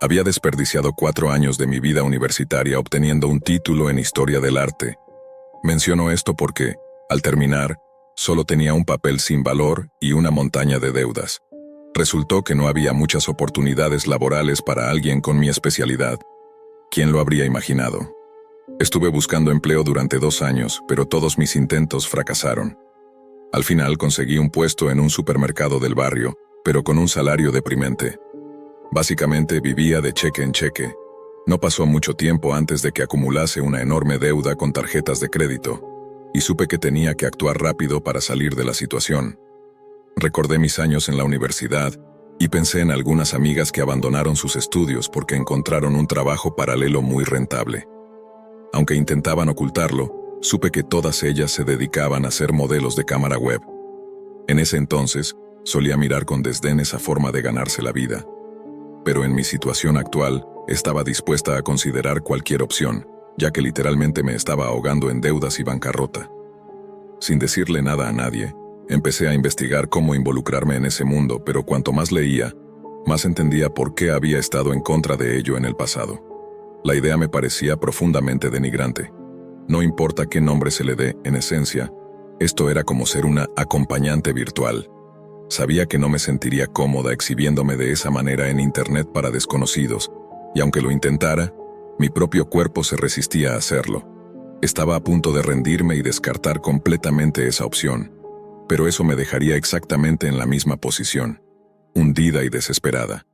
Había desperdiciado 4 años de mi vida universitaria obteniendo un título en Historia del Arte. Menciono esto porque, al terminar, solo tenía un papel sin valor y una montaña de deudas. Resultó que no había muchas oportunidades laborales para alguien con mi especialidad. ¿Quién lo habría imaginado? Estuve buscando empleo durante 2 años, pero todos mis intentos fracasaron. Al final conseguí un puesto en un supermercado del barrio, pero con un salario deprimente. Básicamente vivía de cheque en cheque. No pasó mucho tiempo antes de que acumulase una enorme deuda con tarjetas de crédito, y supe que tenía que actuar rápido para salir de la situación. Recordé mis años en la universidad y pensé en algunas amigas que abandonaron sus estudios porque encontraron un trabajo paralelo muy rentable. Aunque intentaban ocultarlo, supe que todas ellas se dedicaban a ser modelos de cámara web. En ese entonces, solía mirar con desdén esa forma de ganarse la vida. Pero en mi situación actual, estaba dispuesta a considerar cualquier opción, ya que literalmente me estaba ahogando en deudas y bancarrota. Sin decirle nada a nadie, empecé a investigar cómo involucrarme en ese mundo, pero cuanto más leía, más entendía por qué había estado en contra de ello en el pasado. La idea me parecía profundamente denigrante. No importa qué nombre se le dé, en esencia, esto era como ser una acompañante virtual. Sabía que no me sentiría cómoda exhibiéndome de esa manera en Internet para desconocidos, y aunque lo intentara, mi propio cuerpo se resistía a hacerlo. Estaba a punto de rendirme y descartar completamente esa opción, pero eso me dejaría exactamente en la misma posición, hundida y desesperada.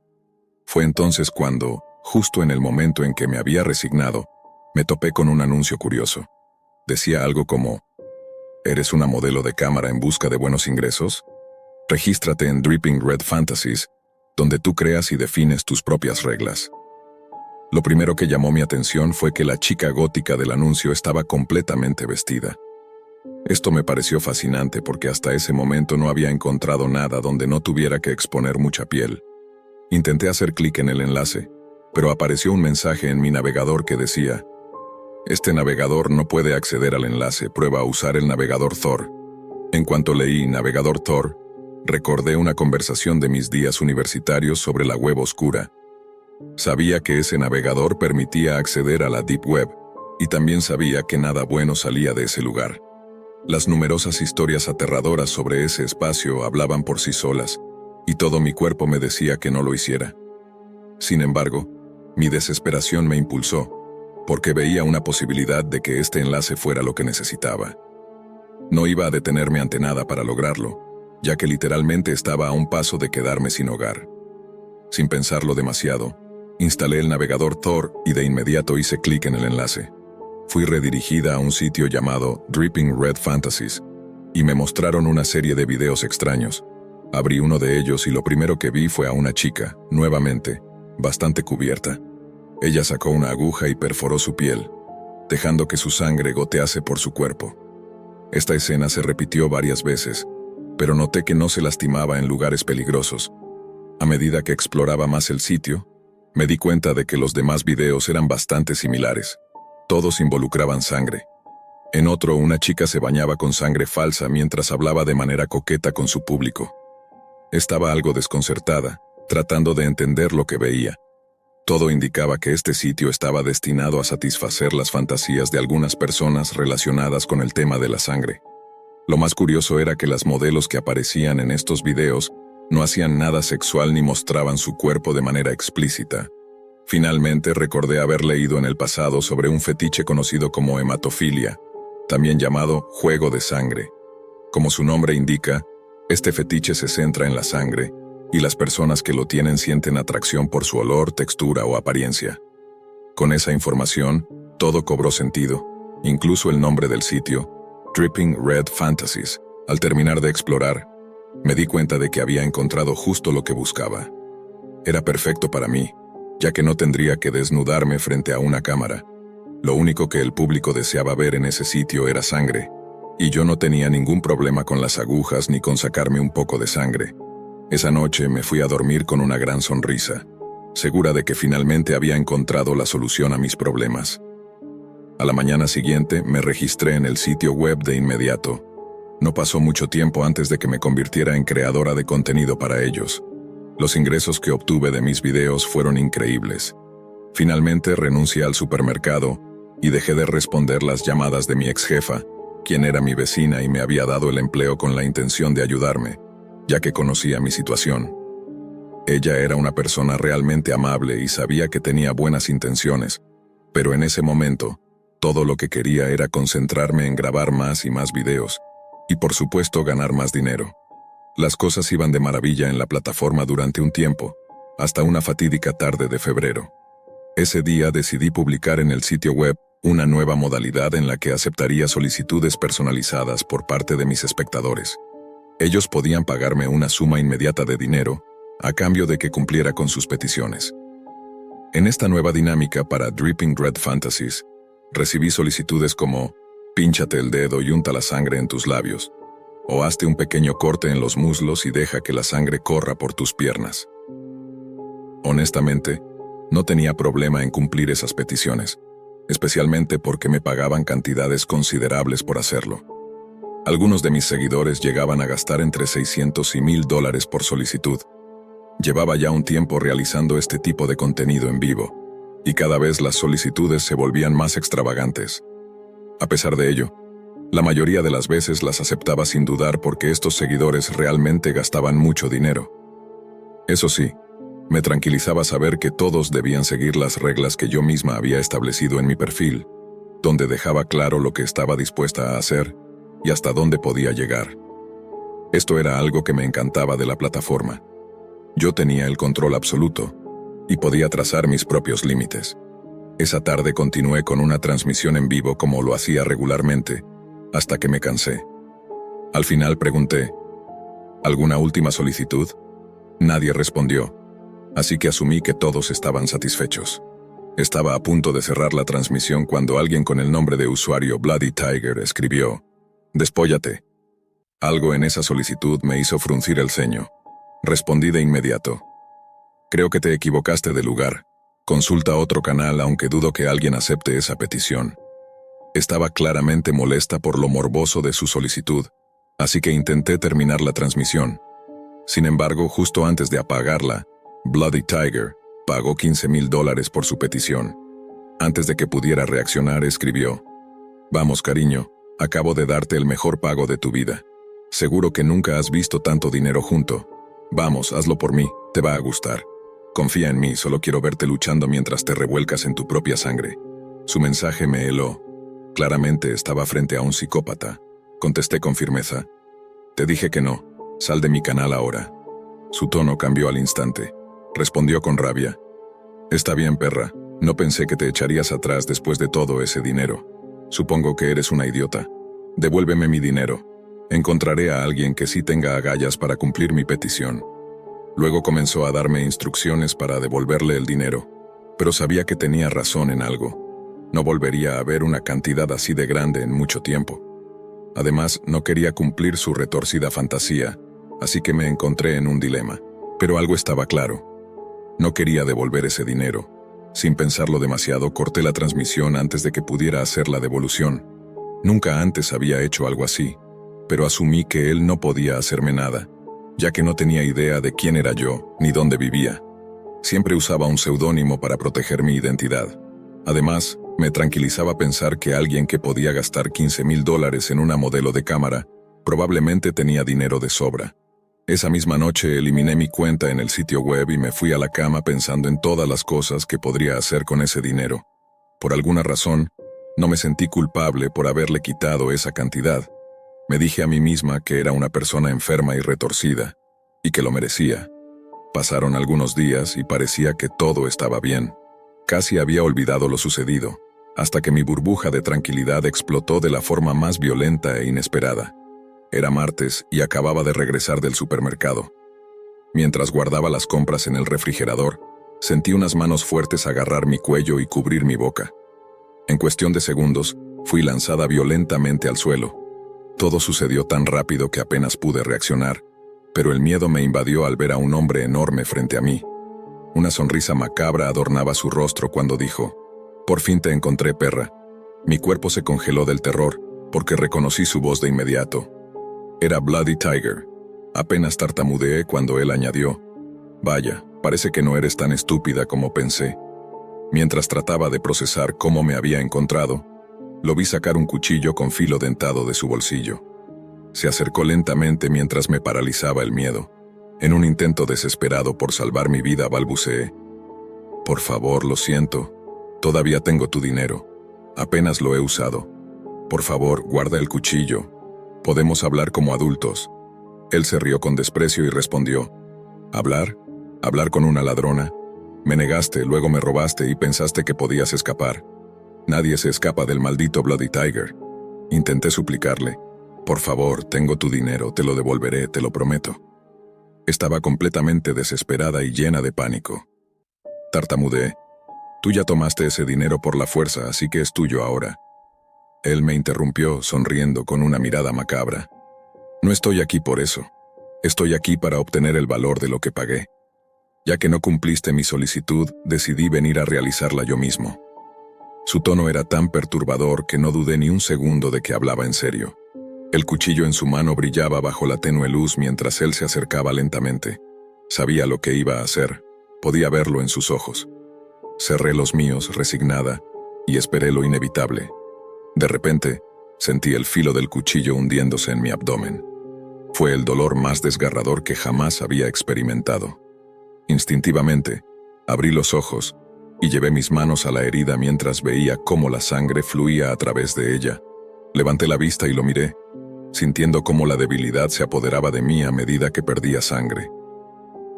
Fue entonces cuando, justo en el momento en que me había resignado, me topé con un anuncio curioso. Decía algo como: ¿eres una modelo de cámara en busca de buenos ingresos? Regístrate en Dripping Red Fantasies, donde tú creas y defines tus propias reglas. Lo primero que llamó mi atención fue que la chica gótica del anuncio estaba completamente vestida. Esto me pareció fascinante porque hasta ese momento no había encontrado nada donde no tuviera que exponer mucha piel. Intenté hacer clic en el enlace, pero apareció un mensaje en mi navegador que decía: este navegador no puede acceder al enlace, prueba a usar el navegador Tor. En cuanto leí navegador Tor, recordé una conversación de mis días universitarios sobre la web oscura. Sabía que ese navegador permitía acceder a la Deep Web, y también sabía que nada bueno salía de ese lugar. Las numerosas historias aterradoras sobre ese espacio hablaban por sí solas, y todo mi cuerpo me decía que no lo hiciera. Sin embargo, mi desesperación me impulsó, porque veía una posibilidad de que este enlace fuera lo que necesitaba. No iba a detenerme ante nada para lograrlo, ya que literalmente estaba a un paso de quedarme sin hogar. Sin pensarlo demasiado, instalé el navegador Tor y de inmediato hice clic en el enlace. Fui redirigida a un sitio llamado Dripping Red Fantasies, y me mostraron una serie de videos extraños. Abrí uno de ellos y lo primero que vi fue a una chica, nuevamente, bastante cubierta. Ella sacó una aguja y perforó su piel, dejando que su sangre gotease por su cuerpo. Esta escena se repitió varias veces, pero noté que no se lastimaba en lugares peligrosos. A medida que exploraba más el sitio, me di cuenta de que los demás videos eran bastante similares. Todos involucraban sangre. En otro, una chica se bañaba con sangre falsa mientras hablaba de manera coqueta con su público. Estaba algo desconcertada, tratando de entender lo que veía. Todo indicaba que este sitio estaba destinado a satisfacer las fantasías de algunas personas relacionadas con el tema de la sangre. Lo más curioso era que las modelos que aparecían en estos videos no hacían nada sexual ni mostraban su cuerpo de manera explícita. Finalmente recordé haber leído en el pasado sobre un fetiche conocido como hematofilia, también llamado juego de sangre. Como su nombre indica, este fetiche se centra en la sangre, y las personas que lo tienen sienten atracción por su olor, textura o apariencia. Con esa información, todo cobró sentido, incluso el nombre del sitio, Dripping Red Fantasies. Al terminar de explorar, me di cuenta de que había encontrado justo lo que buscaba. Era perfecto para mí, ya que no tendría que desnudarme frente a una cámara. Lo único que el público deseaba ver en ese sitio era sangre, y yo no tenía ningún problema con las agujas ni con sacarme un poco de sangre. Esa noche me fui a dormir con una gran sonrisa, segura de que finalmente había encontrado la solución a mis problemas. A la mañana siguiente me registré en el sitio web de inmediato. No pasó mucho tiempo antes de que me convirtiera en creadora de contenido para ellos. Los ingresos que obtuve de mis videos fueron increíbles. Finalmente renuncié al supermercado y dejé de responder las llamadas de mi ex jefa, quien era mi vecina y me había dado el empleo con la intención de ayudarme, ya que conocía mi situación. Ella era una persona realmente amable y sabía que tenía buenas intenciones, pero en ese momento, todo lo que quería era concentrarme en grabar más y más videos, y por supuesto ganar más dinero. Las cosas iban de maravilla en la plataforma durante un tiempo, hasta una fatídica tarde de febrero. Ese día decidí publicar en el sitio web una nueva modalidad en la que aceptaría solicitudes personalizadas por parte de mis espectadores. Ellos podían pagarme una suma inmediata de dinero, a cambio de que cumpliera con sus peticiones. En esta nueva dinámica para Dripping Red Fantasies, recibí solicitudes como «Pínchate el dedo y unta la sangre en tus labios», o «Hazte un pequeño corte en los muslos y deja que la sangre corra por tus piernas». Honestamente, no tenía problema en cumplir esas peticiones, especialmente porque me pagaban cantidades considerables por hacerlo. Algunos de mis seguidores llegaban a gastar entre $600 y $1,000 por solicitud. Llevaba ya un tiempo realizando este tipo de contenido en vivo, y cada vez las solicitudes se volvían más extravagantes. A pesar de ello, la mayoría de las veces las aceptaba sin dudar porque estos seguidores realmente gastaban mucho dinero. Eso sí, me tranquilizaba saber que todos debían seguir las reglas que yo misma había establecido en mi perfil, donde dejaba claro lo que estaba dispuesta a hacer y hasta dónde podía llegar. Esto era algo que me encantaba de la plataforma. Yo tenía el control absoluto y podía trazar mis propios límites. Esa tarde continué con una transmisión en vivo como lo hacía regularmente, hasta que me cansé. Al final pregunté, ¿alguna última solicitud? Nadie respondió, así que asumí que todos estaban satisfechos. Estaba a punto de cerrar la transmisión cuando alguien con el nombre de usuario Bloody Tiger escribió, «Despóllate». Algo en esa solicitud me hizo fruncir el ceño. Respondí de inmediato, «Creo que te equivocaste de lugar. Consulta otro canal aunque dudo que alguien acepte esa petición». Estaba claramente molesta por lo morboso de su solicitud, así que intenté terminar la transmisión. Sin embargo, justo antes de apagarla, Bloody Tiger pagó $15,000 por su petición. Antes de que pudiera reaccionar, escribió, «Vamos, cariño, acabo de darte el mejor pago de tu vida. Seguro que nunca has visto tanto dinero junto. Vamos, hazlo por mí, te va a gustar. Confía en mí, solo quiero verte luchando mientras te revuelcas en tu propia sangre». Su mensaje me heló. Claramente estaba frente a un psicópata. Contesté con firmeza, «Te dije que no, sal de mi canal ahora». Su tono cambió al instante. Respondió con rabia, «Está bien, perra, no pensé que te echarías atrás después de todo ese dinero. Supongo que eres una idiota. Devuélveme mi dinero. Encontraré a alguien que sí tenga agallas para cumplir mi petición». Luego comenzó a darme instrucciones para devolverle el dinero, pero sabía que tenía razón en algo. No volvería a ver una cantidad así de grande en mucho tiempo. Además, no quería cumplir su retorcida fantasía, así que me encontré en un dilema. Pero algo estaba claro. No quería devolver ese dinero. Sin pensarlo demasiado, corté la transmisión antes de que pudiera hacer la devolución. Nunca antes había hecho algo así, pero asumí que él no podía hacerme nada, ya que no tenía idea de quién era yo ni dónde vivía. Siempre usaba un seudónimo para proteger mi identidad. Además, me tranquilizaba pensar que alguien que podía gastar $15,000 en una modelo de cámara probablemente tenía dinero de sobra. Esa misma noche eliminé mi cuenta en el sitio web y me fui a la cama pensando en todas las cosas que podría hacer con ese dinero. Por alguna razón, no me sentí culpable por haberle quitado esa cantidad. Me dije a mí misma que era una persona enferma y retorcida, y que lo merecía. Pasaron algunos días y parecía que todo estaba bien. Casi había olvidado lo sucedido, hasta que mi burbuja de tranquilidad explotó de la forma más violenta e inesperada. Era martes y acababa de regresar del supermercado. Mientras guardaba las compras en el refrigerador, sentí unas manos fuertes agarrar mi cuello y cubrir mi boca. En cuestión de segundos, fui lanzada violentamente al suelo. Todo sucedió tan rápido que apenas pude reaccionar, pero el miedo me invadió al ver a un hombre enorme frente a mí. Una sonrisa macabra adornaba su rostro cuando dijo, «Por fin te encontré, perra». Mi cuerpo se congeló del terror, porque reconocí su voz de inmediato. Era Bloody Tiger. Apenas tartamudeé cuando él añadió, Vaya, parece que no eres tan estúpida como pensé. Mientras trataba de procesar cómo me había encontrado, lo vi sacar un cuchillo con filo dentado de su bolsillo. Se acercó lentamente mientras me paralizaba el miedo. En un intento desesperado por salvar mi vida, balbuceé: «Por favor, lo siento. Todavía tengo tu dinero. Apenas lo he usado. Por favor, guarda el cuchillo. Podemos hablar como adultos». Él se rió con desprecio y respondió: «¿Hablar? ¿Hablar con una ladrona? Me negaste, luego me robaste y pensaste que podías escapar. Nadie se escapa del maldito Bloody Tiger». Intenté suplicarle: «Por favor, tengo tu dinero, te lo devolveré, te lo prometo». Estaba completamente desesperada y llena de pánico. Tartamudeé: «Tú ya tomaste ese dinero por la fuerza, así que es tuyo ahora». Él me interrumpió, sonriendo con una mirada macabra: «No estoy aquí por eso. Estoy aquí para obtener el valor de lo que pagué. Ya que no cumpliste mi solicitud, decidí venir a realizarla yo mismo». Su tono era tan perturbador que no dudé ni un segundo de que hablaba en serio. El cuchillo en su mano brillaba bajo la tenue luz mientras él se acercaba lentamente. Sabía lo que iba a hacer. Podía verlo en sus ojos. Cerré los míos, resignada, y esperé lo inevitable. De repente, sentí el filo del cuchillo hundiéndose en mi abdomen. Fue el dolor más desgarrador que jamás había experimentado. Instintivamente, abrí los ojos y llevé mis manos a la herida mientras veía cómo la sangre fluía a través de ella. Levanté la vista y lo miré, sintiendo cómo la debilidad se apoderaba de mí a medida que perdía sangre.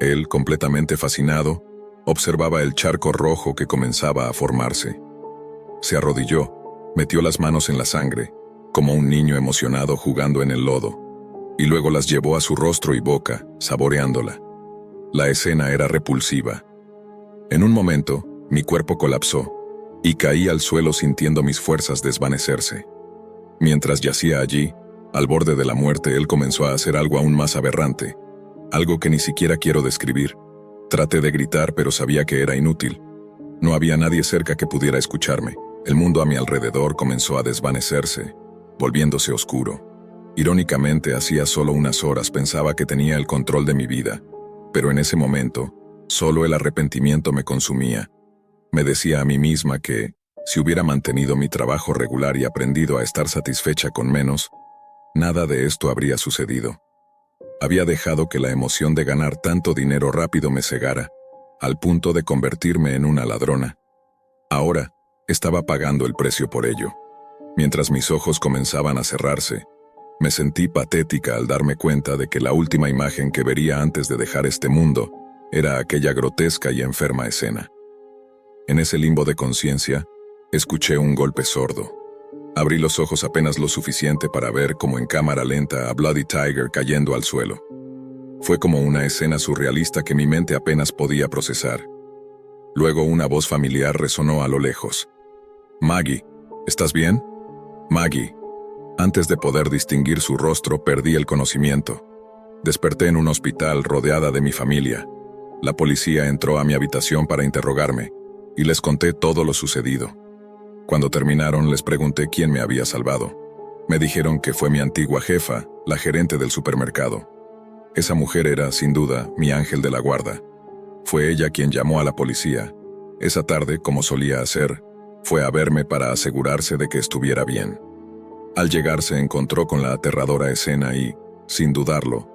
Él, completamente fascinado, observaba el charco rojo que comenzaba a formarse. Se arrodilló, metió las manos en la sangre, como un niño emocionado jugando en el lodo, y luego las llevó a su rostro y boca, saboreándola. La escena era repulsiva. En un momento, mi cuerpo colapsó, y caí al suelo sintiendo mis fuerzas desvanecerse. Mientras yacía allí, al borde de la muerte, él comenzó a hacer algo aún más aberrante, algo que ni siquiera quiero describir. Traté de gritar, pero sabía que era inútil. No había nadie cerca que pudiera escucharme. El mundo a mi alrededor comenzó a desvanecerse, volviéndose oscuro. Irónicamente, hacía solo unas horas pensaba que tenía el control de mi vida, pero en ese momento, solo el arrepentimiento me consumía. Me decía a mí misma que, si hubiera mantenido mi trabajo regular y aprendido a estar satisfecha con menos, nada de esto habría sucedido. Había dejado que la emoción de ganar tanto dinero rápido me cegara, al punto de convertirme en una ladrona. Ahora, estaba pagando el precio por ello. Mientras mis ojos comenzaban a cerrarse, me sentí patética al darme cuenta de que la última imagen que vería antes de dejar este mundo era aquella grotesca y enferma escena. En ese limbo de conciencia, escuché un golpe sordo. Abrí los ojos apenas lo suficiente para ver como en cámara lenta a Bloody Tiger cayendo al suelo. Fue como una escena surrealista que mi mente apenas podía procesar. Luego una voz familiar resonó a lo lejos. «Maggie, ¿estás bien? Maggie». Antes de poder distinguir su rostro, perdí el conocimiento. Desperté en un hospital rodeada de mi familia. La policía entró a mi habitación para interrogarme, y les conté todo lo sucedido. Cuando terminaron, les pregunté quién me había salvado. Me dijeron que fue mi antigua jefa, la gerente del supermercado. Esa mujer era, sin duda, mi ángel de la guarda. Fue ella quien llamó a la policía. Esa tarde, como solía hacer, fue a verme para asegurarse de que estuviera bien. Al llegar se encontró con la aterradora escena y, sin dudarlo,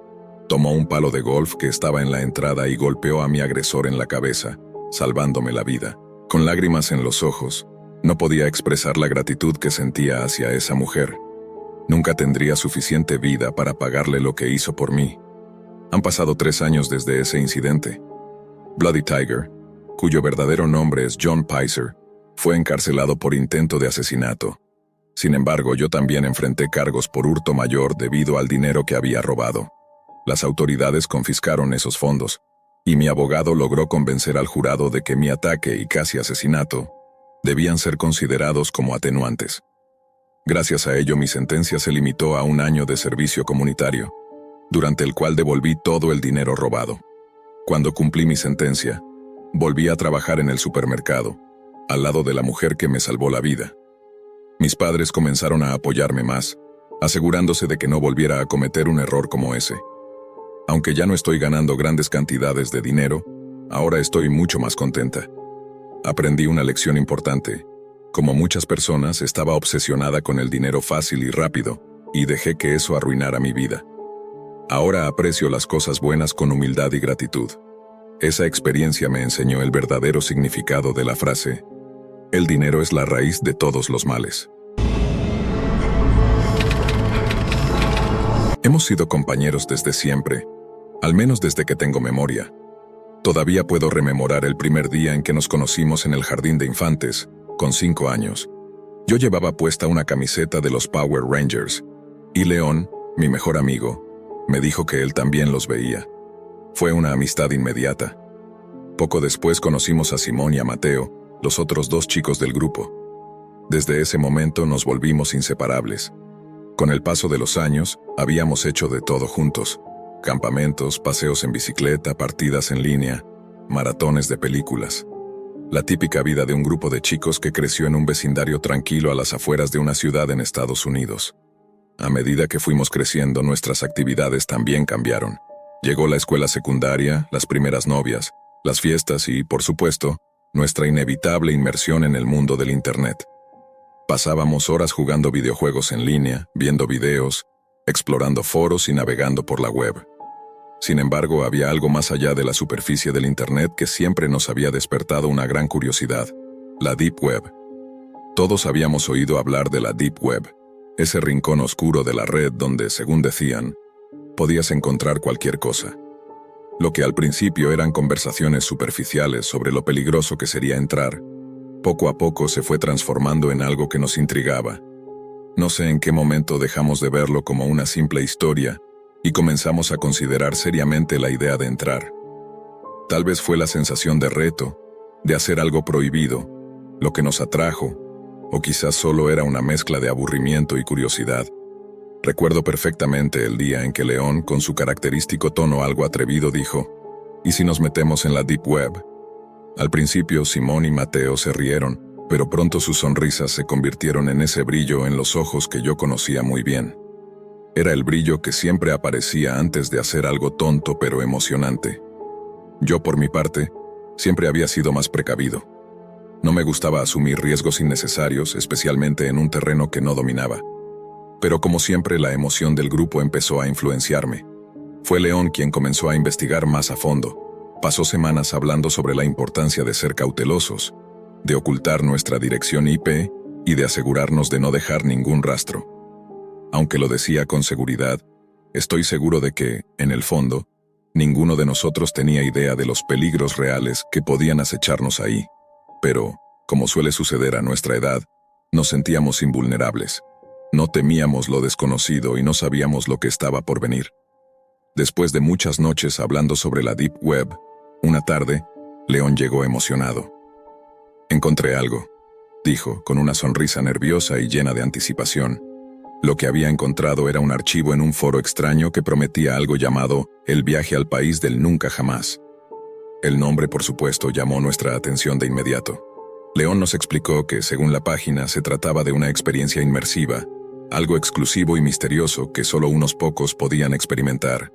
tomó un palo de golf que estaba en la entrada y golpeó a mi agresor en la cabeza, salvándome la vida. Con lágrimas en los ojos, no podía expresar la gratitud que sentía hacia esa mujer. Nunca tendría suficiente vida para pagarle lo que hizo por mí. Han pasado 3 años desde ese incidente. Bloody Tiger, cuyo verdadero nombre es John Pizer, fue encarcelado por intento de asesinato. Sin embargo, yo también enfrenté cargos por hurto mayor debido al dinero que había robado. Las autoridades confiscaron esos fondos, y mi abogado logró convencer al jurado de que mi ataque y casi asesinato debían ser considerados como atenuantes. Gracias a ello, mi sentencia se limitó a 1 año de servicio comunitario, durante el cual devolví todo el dinero robado. Cuando cumplí mi sentencia, volví a trabajar en el supermercado, al lado de la mujer que me salvó la vida. Mis padres comenzaron a apoyarme más, asegurándose de que no volviera a cometer un error como ese. Aunque ya no estoy ganando grandes cantidades de dinero, ahora estoy mucho más contenta. Aprendí una lección importante. Como muchas personas, estaba obsesionada con el dinero fácil y rápido, y dejé que eso arruinara mi vida. Ahora aprecio las cosas buenas con humildad y gratitud. Esa experiencia me enseñó el verdadero significado de la frase: el dinero es la raíz de todos los males. Hemos sido compañeros desde siempre, al menos desde que tengo memoria. Todavía puedo rememorar el primer día en que nos conocimos en el jardín de infantes, con 5 años. Yo llevaba puesta una camiseta de los Power Rangers, y León, mi mejor amigo, me dijo que él también los veía. Fue una amistad inmediata. Poco después conocimos a Simón y a Mateo, los otros 2 chicos del grupo. Desde ese momento nos volvimos inseparables. Con el paso de los años, habíamos hecho de todo juntos: campamentos, paseos en bicicleta, partidas en línea, maratones de películas. La típica vida de un grupo de chicos que creció en un vecindario tranquilo a las afueras de una ciudad en Estados Unidos. A medida que fuimos creciendo, nuestras actividades también cambiaron. Llegó la escuela secundaria, las primeras novias, las fiestas y, por supuesto, nuestra inevitable inmersión en el mundo del Internet. Pasábamos horas jugando videojuegos en línea, viendo videos, explorando foros y navegando por la web. Sin embargo, había algo más allá de la superficie del Internet que siempre nos había despertado una gran curiosidad: la Deep Web. Todos habíamos oído hablar de la Deep Web, ese rincón oscuro de la red donde, según decían, podías encontrar cualquier cosa. Lo que al principio eran conversaciones superficiales sobre lo peligroso que sería entrar, poco a poco se fue transformando en algo que nos intrigaba. No sé en qué momento dejamos de verlo como una simple historia y comenzamos a considerar seriamente la idea de entrar. Tal vez fue la sensación de reto, de hacer algo prohibido, lo que nos atrajo, o quizás solo era una mezcla de aburrimiento y curiosidad. Recuerdo perfectamente el día en que León, con su característico tono algo atrevido, dijo: ¿y si nos metemos en la Deep Web? Al principio, Simón y Mateo se rieron, pero pronto sus sonrisas se convirtieron en ese brillo en los ojos que yo conocía muy bien. Era el brillo que siempre aparecía antes de hacer algo tonto pero emocionante. Yo, por mi parte, siempre había sido más precavido. No me gustaba asumir riesgos innecesarios, especialmente en un terreno que no dominaba. Pero como siempre, la emoción del grupo empezó a influenciarme. Fue León quien comenzó a investigar más a fondo. Pasó semanas hablando sobre la importancia de ser cautelosos, de ocultar nuestra dirección IP y de asegurarnos de no dejar ningún rastro. Aunque lo decía con seguridad, estoy seguro de que, en el fondo, ninguno de nosotros tenía idea de los peligros reales que podían acecharnos ahí. Pero, como suele suceder a nuestra edad, nos sentíamos invulnerables. No temíamos lo desconocido y no sabíamos lo que estaba por venir. Después de muchas noches hablando sobre la Deep Web, una tarde, León llegó emocionado. «Encontré algo», dijo, con una sonrisa nerviosa y llena de anticipación. Lo que había encontrado era un archivo en un foro extraño que prometía algo llamado «El viaje al país del nunca jamás». El nombre, por supuesto, llamó nuestra atención de inmediato. León nos explicó que, según la página, se trataba de una experiencia inmersiva, algo exclusivo y misterioso que solo unos pocos podían experimentar.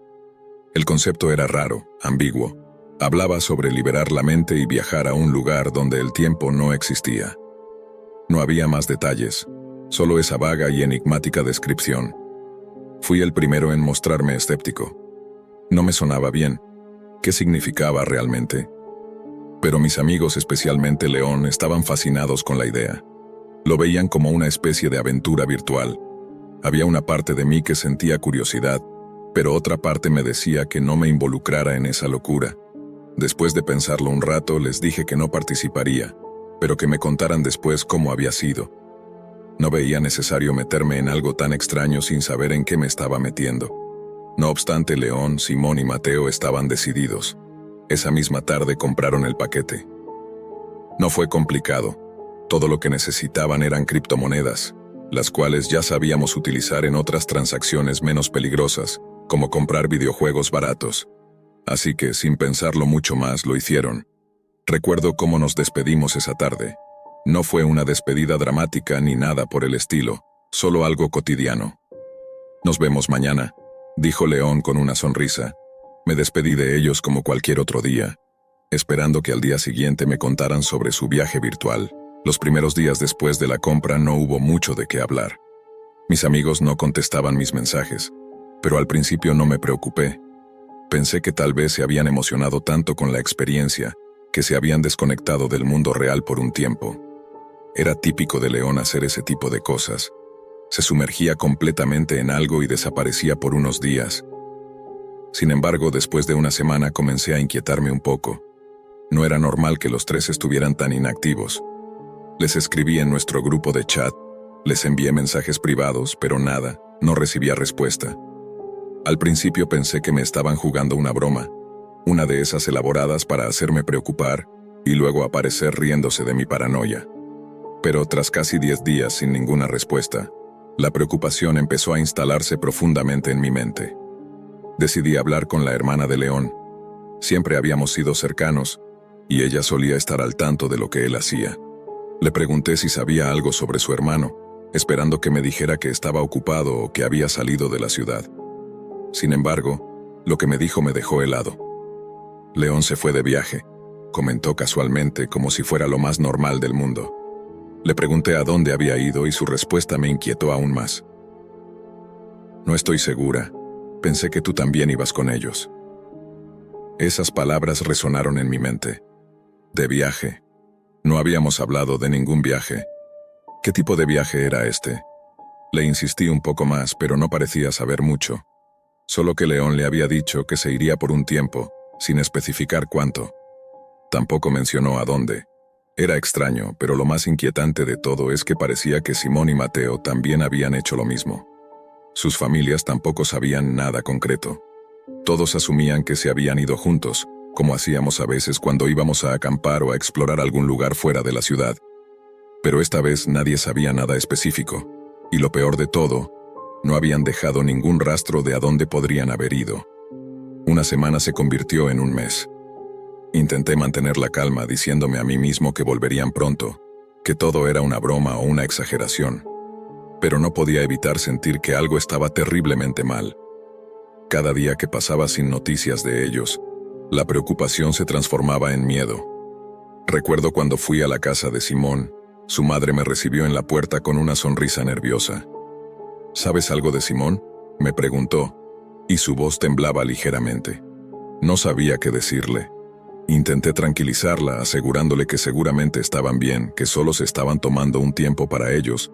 El concepto era raro, ambiguo. Hablaba sobre liberar la mente y viajar a un lugar donde el tiempo no existía. No había más detalles, solo esa vaga y enigmática descripción. Fui el primero en mostrarme escéptico. No me sonaba bien. ¿Qué significaba realmente? Pero mis amigos, especialmente León, estaban fascinados con la idea. Lo veían como una especie de aventura virtual. Había una parte de mí que sentía curiosidad, pero otra parte me decía que no me involucrara en esa locura. Después de pensarlo un rato, les dije que no participaría, pero que me contaran después cómo había sido. No veía necesario meterme en algo tan extraño sin saber en qué me estaba metiendo. No obstante, León, Simón y Mateo estaban decididos. Esa misma tarde compraron el paquete. No fue complicado. Todo lo que necesitaban eran criptomonedas, las cuales ya sabíamos utilizar en otras transacciones menos peligrosas, como comprar videojuegos baratos. Así que, sin pensarlo mucho más, lo hicieron. Recuerdo cómo nos despedimos esa tarde. No fue una despedida dramática ni nada por el estilo, solo algo cotidiano. «Nos vemos mañana», dijo León con una sonrisa. Me despedí de ellos como cualquier otro día, esperando que al día siguiente me contaran sobre su viaje virtual. Los primeros días después de la compra no hubo mucho de qué hablar. Mis amigos no contestaban mis mensajes, pero al principio no me preocupé. Pensé que tal vez se habían emocionado tanto con la experiencia que se habían desconectado del mundo real por un tiempo. Era típico de León hacer ese tipo de cosas. Se sumergía completamente en algo y desaparecía por unos días. Sin embargo, después de una semana comencé a inquietarme un poco. No era normal que los tres estuvieran tan inactivos. Les escribí en nuestro grupo de chat, les envié mensajes privados, pero nada, no recibía respuesta. Al principio pensé que me estaban jugando una broma, una de esas elaboradas para hacerme preocupar y luego aparecer riéndose de mi paranoia. Pero tras casi 10 días sin ninguna respuesta, la preocupación empezó a instalarse profundamente en mi mente. Decidí hablar con la hermana de León. Siempre habíamos sido cercanos, y ella solía estar al tanto de lo que él hacía. Le pregunté si sabía algo sobre su hermano, esperando que me dijera que estaba ocupado o que había salido de la ciudad. Sin embargo, lo que me dijo me dejó helado. León se fue de viaje, comentó casualmente como si fuera lo más normal del mundo. Le pregunté a dónde había ido y su respuesta me inquietó aún más. No estoy segura, pensé que tú también ibas con ellos. Esas palabras resonaron en mi mente. De viaje. No habíamos hablado de ningún viaje. ¿Qué tipo de viaje era este? Le insistí un poco más, pero no parecía saber mucho. Solo que León le había dicho que se iría por un tiempo, sin especificar cuánto. Tampoco mencionó a dónde. Era extraño, pero lo más inquietante de todo es que parecía que Simón y Mateo también habían hecho lo mismo. Sus familias tampoco sabían nada concreto. Todos asumían que se habían ido juntos, como hacíamos a veces cuando íbamos a acampar o a explorar algún lugar fuera de la ciudad. Pero esta vez nadie sabía nada específico, y lo peor de todo, no habían dejado ningún rastro de a dónde podrían haber ido. Una semana se convirtió en un mes. Intenté mantener la calma diciéndome a mí mismo que volverían pronto, que todo era una broma o una exageración. Pero no podía evitar sentir que algo estaba terriblemente mal. Cada día que pasaba sin noticias de ellos, la preocupación se transformaba en miedo. Recuerdo cuando fui a la casa de Simón, su madre me recibió en la puerta con una sonrisa nerviosa. ¿Sabes algo de Simón?, me preguntó, y su voz temblaba ligeramente. No sabía qué decirle. Intenté tranquilizarla, asegurándole que seguramente estaban bien, que solo se estaban tomando un tiempo para ellos,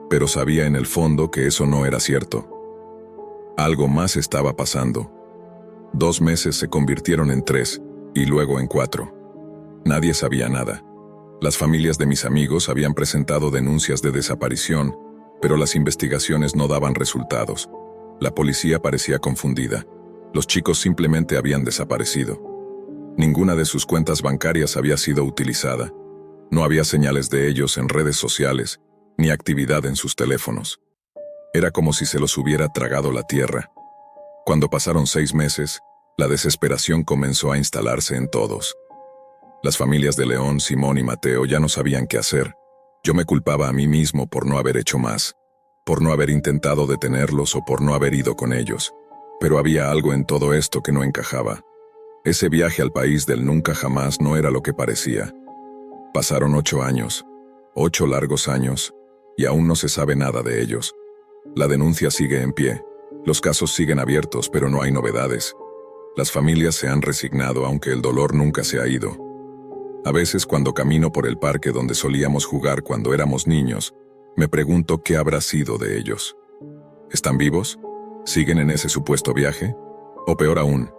pero sabía en el fondo que eso no era cierto. Algo más estaba pasando. 2 meses se convirtieron en 3, y luego en 4. Nadie sabía nada. Las familias de mis amigos habían presentado denuncias de desaparición, pero las investigaciones no daban resultados. La policía parecía confundida. Los chicos simplemente habían desaparecido. Ninguna de sus cuentas bancarias había sido utilizada. No había señales de ellos en redes sociales, ni actividad en sus teléfonos. Era como si se los hubiera tragado la tierra. Cuando pasaron 6 meses, la desesperación comenzó a instalarse en todos. Las familias de León, Simón y Mateo ya no sabían qué hacer. Yo me culpaba a mí mismo por no haber hecho más, por no haber intentado detenerlos o por no haber ido con ellos. Pero había algo en todo esto que no encajaba. Ese viaje al país del nunca jamás no era lo que parecía. Pasaron 8 años, 8 largos años, y aún no se sabe nada de ellos. La denuncia sigue en pie. Los casos siguen abiertos, pero no hay novedades. Las familias se han resignado, aunque el dolor nunca se ha ido. A veces, cuando camino por el parque donde solíamos jugar cuando éramos niños, me pregunto qué habrá sido de ellos. ¿Están vivos? ¿Siguen en ese supuesto viaje? O peor aún,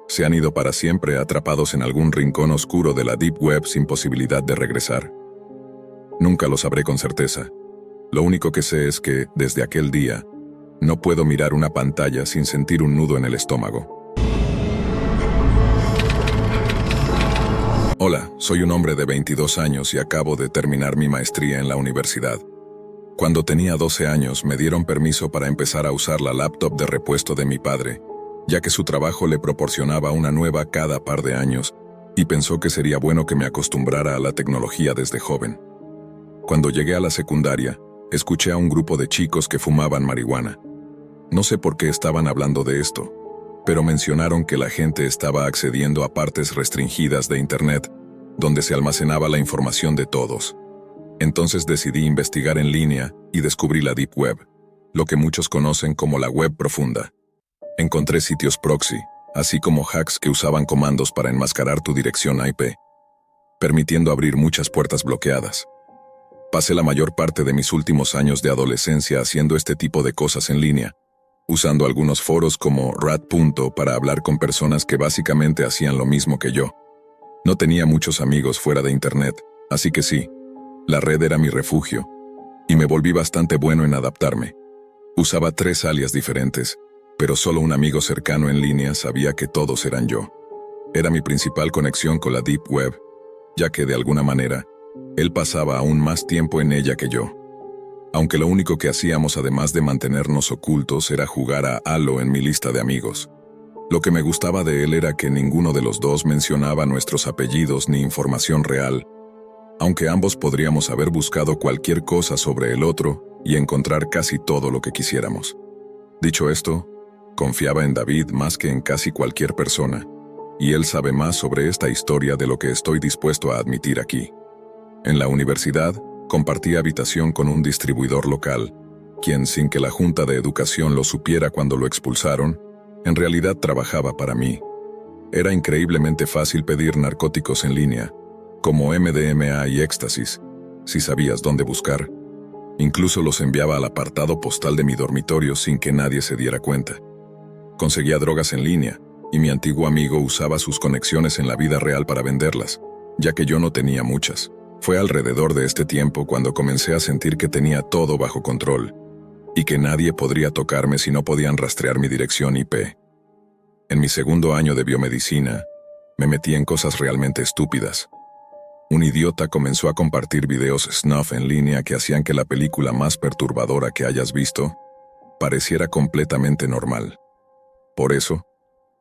¿se han ido para siempre atrapados en algún rincón oscuro de la Deep Web sin posibilidad de regresar? Nunca lo sabré con certeza. Lo único que sé es que, desde aquel día, no puedo mirar una pantalla sin sentir un nudo en el estómago. Hola, soy un hombre de 22 años y acabo de terminar mi maestría en la universidad. Cuando tenía 12 años me dieron permiso para empezar a usar la laptop de repuesto de mi padre, ya que su trabajo le proporcionaba una nueva cada par de años, y pensó que sería bueno que me acostumbrara a la tecnología desde joven. Cuando llegué a la secundaria, escuché a un grupo de chicos que fumaban marihuana. No sé por qué estaban hablando de esto, pero mencionaron que la gente estaba accediendo a partes restringidas de Internet, donde se almacenaba la información de todos. Entonces decidí investigar en línea y descubrí la Deep Web, lo que muchos conocen como la web profunda. Encontré sitios proxy, así como hacks que usaban comandos para enmascarar tu dirección IP, permitiendo abrir muchas puertas bloqueadas. Pasé la mayor parte de mis últimos años de adolescencia haciendo este tipo de cosas en línea, usando algunos foros como Rat. Para hablar con personas que básicamente hacían lo mismo que yo. No tenía muchos amigos fuera de Internet, así que sí, la red era mi refugio, y me volví bastante bueno en adaptarme. Usaba 3 alias diferentes, pero solo un amigo cercano en línea sabía que todos eran yo. Era mi principal conexión con la Deep Web, ya que de alguna manera, él pasaba aún más tiempo en ella que yo. Aunque lo único que hacíamos además de mantenernos ocultos era jugar a Halo en mi lista de amigos. Lo que me gustaba de él era que ninguno de los dos mencionaba nuestros apellidos ni información real, aunque ambos podríamos haber buscado cualquier cosa sobre el otro y encontrar casi todo lo que quisiéramos. Dicho esto, confiaba en David más que en casi cualquier persona, y él sabe más sobre esta historia de lo que estoy dispuesto a admitir aquí. En la universidad, compartí habitación con un distribuidor local, quien, sin que la Junta de Educación lo supiera cuando lo expulsaron, en realidad trabajaba para mí. Era increíblemente fácil pedir narcóticos en línea, como MDMA y éxtasis, si sabías dónde buscar. Incluso los enviaba al apartado postal de mi dormitorio sin que nadie se diera cuenta. Conseguía drogas en línea, y mi antiguo amigo usaba sus conexiones en la vida real para venderlas, ya que yo no tenía muchas. Fue alrededor de este tiempo cuando comencé a sentir que tenía todo bajo control, y que nadie podría tocarme si no podían rastrear mi dirección IP. En mi segundo año de biomedicina, me metí en cosas realmente estúpidas. Un idiota comenzó a compartir videos snuff en línea que hacían que la película más perturbadora que hayas visto pareciera completamente normal. Por eso,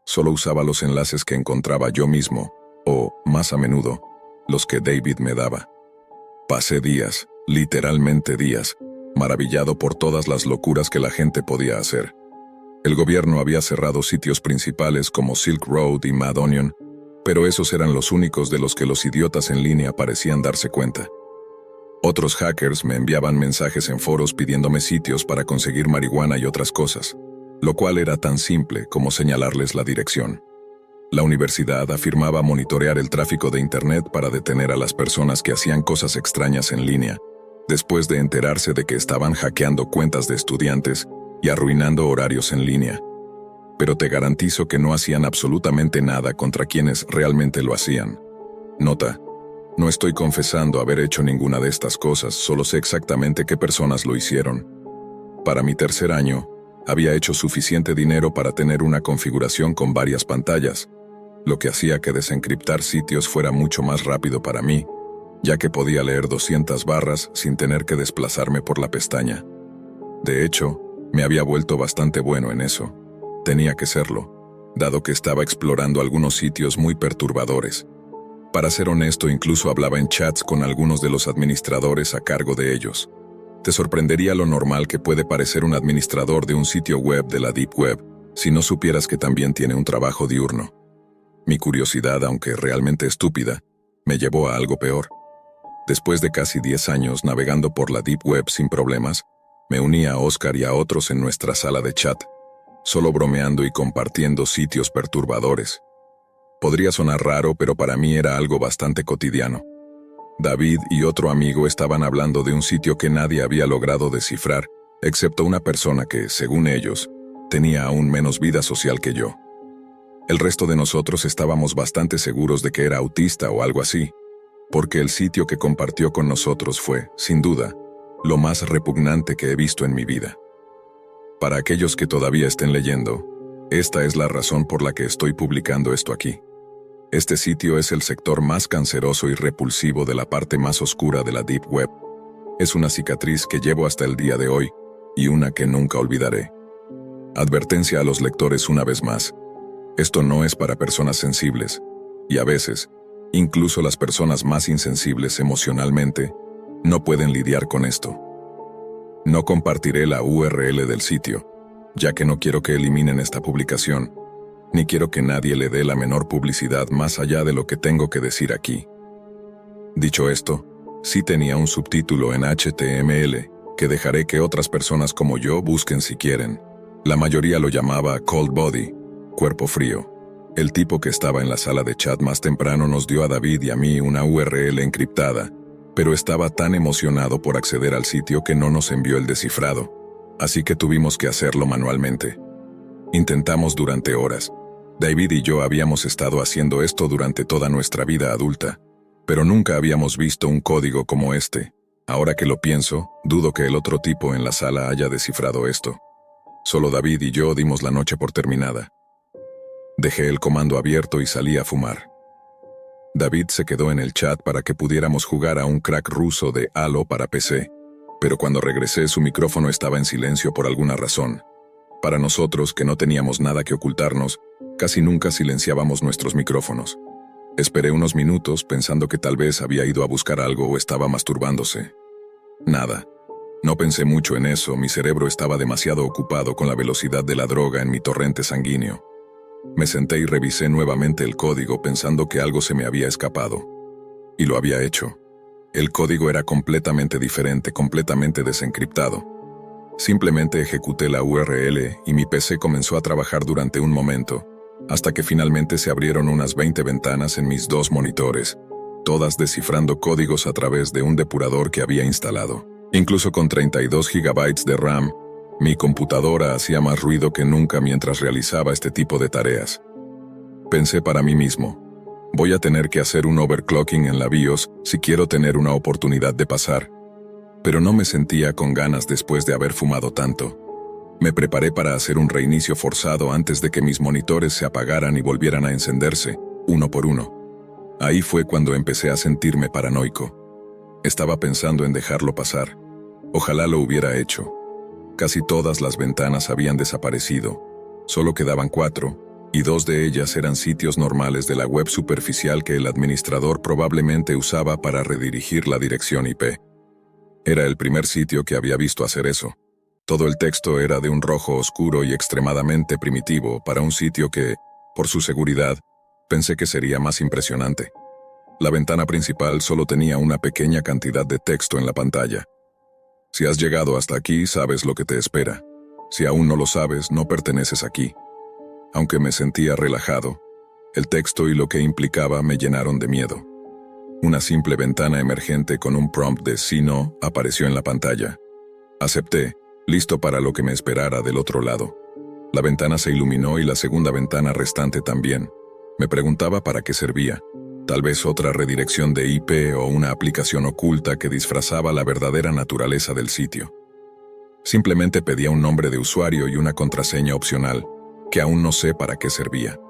solo usaba los enlaces que encontraba yo mismo, o, más a menudo, los que David me daba. Pasé días, literalmente días, maravillado por todas las locuras que la gente podía hacer. El gobierno había cerrado sitios principales como Silk Road y Mad Onion, pero esos eran los únicos de los que los idiotas en línea parecían darse cuenta. Otros hackers me enviaban mensajes en foros pidiéndome sitios para conseguir marihuana y otras cosas, lo cual era tan simple como señalarles la dirección. La universidad afirmaba monitorear el tráfico de Internet para detener a las personas que hacían cosas extrañas en línea, después de enterarse de que estaban hackeando cuentas de estudiantes y arruinando horarios en línea. Pero te garantizo que no hacían absolutamente nada contra quienes realmente lo hacían. Nota: no estoy confesando haber hecho ninguna de estas cosas, solo sé exactamente qué personas lo hicieron. Para mi tercer año, había hecho suficiente dinero para tener una configuración con varias pantallas, lo que hacía que desencriptar sitios fuera mucho más rápido para mí, ya que podía leer 200 barras sin tener que desplazarme por la pestaña. De hecho, me había vuelto bastante bueno en eso. Tenía que serlo, dado que estaba explorando algunos sitios muy perturbadores. Para ser honesto, incluso hablaba en chats con algunos de los administradores a cargo de ellos. Te sorprendería lo normal que puede parecer un administrador de un sitio web de la Deep Web, si no supieras que también tiene un trabajo diurno. Mi curiosidad, aunque realmente estúpida, me llevó a algo peor. Después de casi 10 años navegando por la Deep Web sin problemas, me uní a Oscar y a otros en nuestra sala de chat, solo bromeando y compartiendo sitios perturbadores. Podría sonar raro, pero para mí era algo bastante cotidiano. David y otro amigo estaban hablando de un sitio que nadie había logrado descifrar, excepto una persona que, según ellos, tenía aún menos vida social que yo. El resto de nosotros estábamos bastante seguros de que era autista o algo así, porque el sitio que compartió con nosotros fue, sin duda, lo más repugnante que he visto en mi vida. Para aquellos que todavía estén leyendo, esta es la razón por la que estoy publicando esto aquí. Este sitio es el sector más canceroso y repulsivo de la parte más oscura de la Deep Web. Es una cicatriz que llevo hasta el día de hoy, y una que nunca olvidaré. Advertencia a los lectores una vez más. Esto no es para personas sensibles, y a veces, incluso las personas más insensibles emocionalmente, no pueden lidiar con esto. No compartiré la URL del sitio, ya que no quiero que eliminen esta publicación, ni quiero que nadie le dé la menor publicidad más allá de lo que tengo que decir aquí. Dicho esto, sí tenía un subtítulo en HTML, que dejaré que otras personas como yo busquen si quieren. La mayoría lo llamaba Cold Body, cuerpo frío. El tipo que estaba en la sala de chat más temprano nos dio a David y a mí una URL encriptada, pero estaba tan emocionado por acceder al sitio que no nos envió el descifrado, así que tuvimos que hacerlo manualmente. Intentamos durante horas. David y yo habíamos estado haciendo esto durante toda nuestra vida adulta, pero nunca habíamos visto un código como este. Ahora que lo pienso, dudo que el otro tipo en la sala haya descifrado esto. Solo David y yo dimos la noche por terminada. Dejé el comando abierto y salí a fumar. David se quedó en el chat para que pudiéramos jugar a un crack ruso de Halo para PC, pero cuando regresé su micrófono estaba en silencio por alguna razón. Para nosotros, que no teníamos nada que ocultarnos, casi nunca silenciábamos nuestros micrófonos. Esperé unos minutos pensando que tal vez había ido a buscar algo o estaba masturbándose. Nada. No pensé mucho en eso, mi cerebro estaba demasiado ocupado con la velocidad de la droga en mi torrente sanguíneo. Me senté y revisé nuevamente el código pensando que algo se me había escapado. Y lo había hecho. El código era completamente diferente, completamente desencriptado. Simplemente ejecuté la URL y mi PC comenzó a trabajar durante un momento, hasta que finalmente se abrieron unas 20 ventanas en mis dos monitores, todas descifrando códigos a través de un depurador que había instalado. Incluso con 32 GB de RAM, mi computadora hacía más ruido que nunca mientras realizaba este tipo de tareas. Pensé para mí mismo, voy a tener que hacer un overclocking en la BIOS si quiero tener una oportunidad de pasar. Pero no me sentía con ganas después de haber fumado tanto. Me preparé para hacer un reinicio forzado antes de que mis monitores se apagaran y volvieran a encenderse, uno por uno. Ahí fue cuando empecé a sentirme paranoico. Estaba pensando en dejarlo pasar. Ojalá lo hubiera hecho. Casi todas las ventanas habían desaparecido. Solo quedaban 4, y 2 de ellas eran sitios normales de la web superficial que el administrador probablemente usaba para redirigir la dirección IP. Era el primer sitio que había visto hacer eso. Todo el texto era de un rojo oscuro y extremadamente primitivo para un sitio que, por su seguridad, pensé que sería más impresionante. La ventana principal solo tenía una pequeña cantidad de texto en la pantalla. Si has llegado hasta aquí, sabes lo que te espera. Si aún no lo sabes, no perteneces aquí. Aunque me sentía relajado, el texto y lo que implicaba me llenaron de miedo. Una simple ventana emergente con un prompt de sí no apareció en la pantalla. Acepté, listo para lo que me esperara del otro lado. La ventana se iluminó y la segunda ventana restante también. Me preguntaba para qué servía. Tal vez otra redirección de IP o una aplicación oculta que disfrazaba la verdadera naturaleza del sitio. Simplemente pedía un nombre de usuario y una contraseña opcional, que aún no sé para qué servía.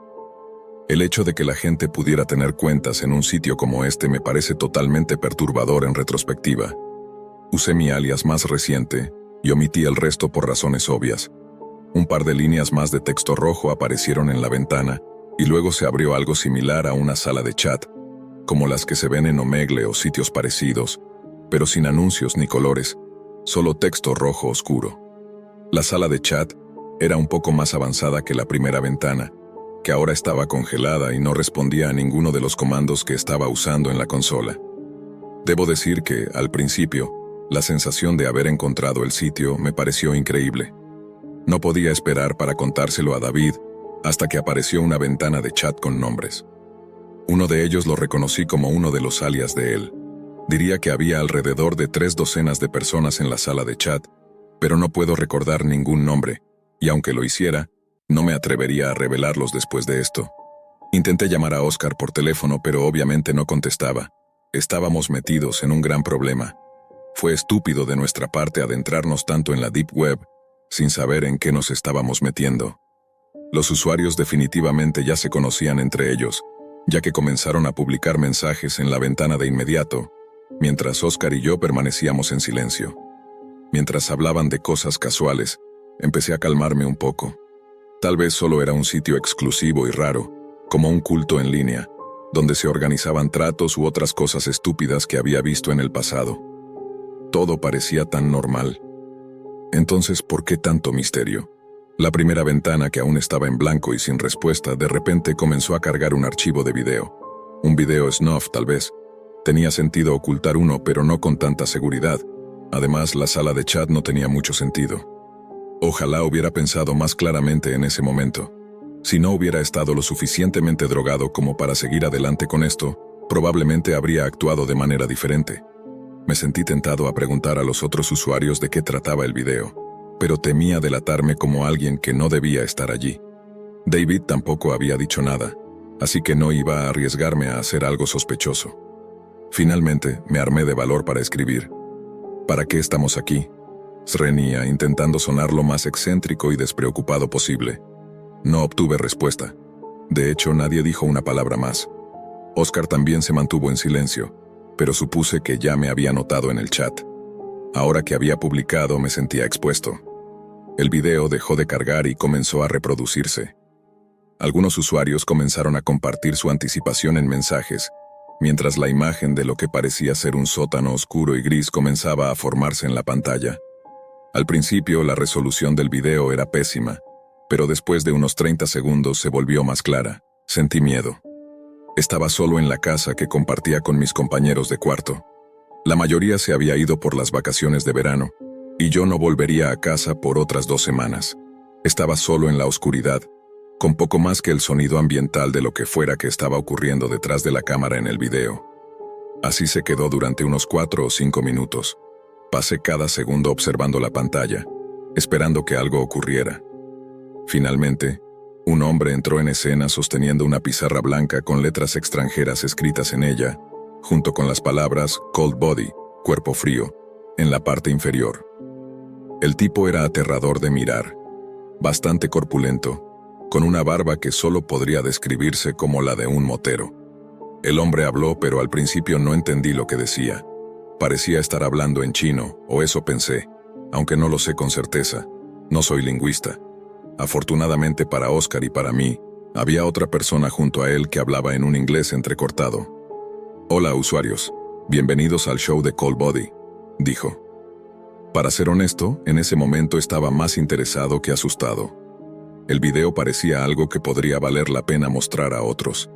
El hecho de que la gente pudiera tener cuentas en un sitio como este me parece totalmente perturbador en retrospectiva. Usé mi alias más reciente y omití el resto por razones obvias. Un par de líneas más de texto rojo aparecieron en la ventana y luego se abrió algo similar a una sala de chat, como las que se ven en Omegle o sitios parecidos, pero sin anuncios ni colores, solo texto rojo oscuro. La sala de chat era un poco más avanzada que la primera ventana, que ahora estaba congelada y no respondía a ninguno de los comandos que estaba usando en la consola. Debo decir que, al principio, la sensación de haber encontrado el sitio me pareció increíble. No podía esperar para contárselo a David hasta que apareció una ventana de chat con nombres. Uno de ellos lo reconocí como uno de los alias de él. Diría que había alrededor de 3 docenas de personas en la sala de chat, pero no puedo recordar ningún nombre, y aunque lo hiciera, no me atrevería a revelarlos después de esto. Intenté llamar a Oscar por teléfono, pero obviamente no contestaba. Estábamos metidos en un gran problema. Fue estúpido de nuestra parte adentrarnos tanto en la Deep Web, sin saber en qué nos estábamos metiendo. Los usuarios definitivamente ya se conocían entre ellos, ya que comenzaron a publicar mensajes en la ventana de inmediato, mientras Oscar y yo permanecíamos en silencio. Mientras hablaban de cosas casuales, empecé a calmarme un poco. Tal vez solo era un sitio exclusivo y raro, como un culto en línea, donde se organizaban tratos u otras cosas estúpidas que había visto en el pasado. Todo parecía tan normal. Entonces, ¿por qué tanto misterio? La primera ventana, que aún estaba en blanco y sin respuesta, de repente comenzó a cargar un archivo de video. Un video snuff, tal vez. Tenía sentido ocultar uno, pero no con tanta seguridad. Además, la sala de chat no tenía mucho sentido. Ojalá hubiera pensado más claramente en ese momento. Si no hubiera estado lo suficientemente drogado como para seguir adelante con esto, probablemente habría actuado de manera diferente. Me sentí tentado a preguntar a los otros usuarios de qué trataba el video, pero temía delatarme como alguien que no debía estar allí. David tampoco había dicho nada, así que no iba a arriesgarme a hacer algo sospechoso. Finalmente, me armé de valor para escribir. ¿Para qué estamos aquí?, reñía, intentando sonar lo más excéntrico y despreocupado posible. No obtuve respuesta. De hecho, nadie dijo una palabra más. Oscar también se mantuvo en silencio, pero supuse que ya me había notado en el chat. Ahora que había publicado, me sentía expuesto. El video dejó de cargar y comenzó a reproducirse. Algunos usuarios comenzaron a compartir su anticipación en mensajes, mientras la imagen de lo que parecía ser un sótano oscuro y gris comenzaba a formarse en la pantalla. Al principio, la resolución del video era pésima, pero después de unos 30 segundos se volvió más clara. Sentí miedo. Estaba solo en la casa que compartía con mis compañeros de cuarto. La mayoría se había ido por las vacaciones de verano, y yo no volvería a casa por otras 2 semanas. Estaba solo en la oscuridad, con poco más que el sonido ambiental de lo que fuera que estaba ocurriendo detrás de la cámara en el video. Así se quedó durante unos 4 o 5 minutos. Pasé cada segundo observando la pantalla, esperando que algo ocurriera. Finalmente, un hombre entró en escena sosteniendo una pizarra blanca con letras extranjeras escritas en ella, junto con las palabras Cold Body, cuerpo frío, en la parte inferior. El tipo era aterrador de mirar, bastante corpulento, con una barba que solo podría describirse como la de un motero. El hombre habló, pero al principio no entendí lo que decía. Parecía estar hablando en chino, o eso pensé, aunque no lo sé con certeza. No soy lingüista. Afortunadamente para Oscar y para mí, había otra persona junto a él que hablaba en un inglés entrecortado. «Hola, usuarios. Bienvenidos al show de Cold Body», dijo. Para ser honesto, en ese momento estaba más interesado que asustado. El video parecía algo que podría valer la pena mostrar a otros.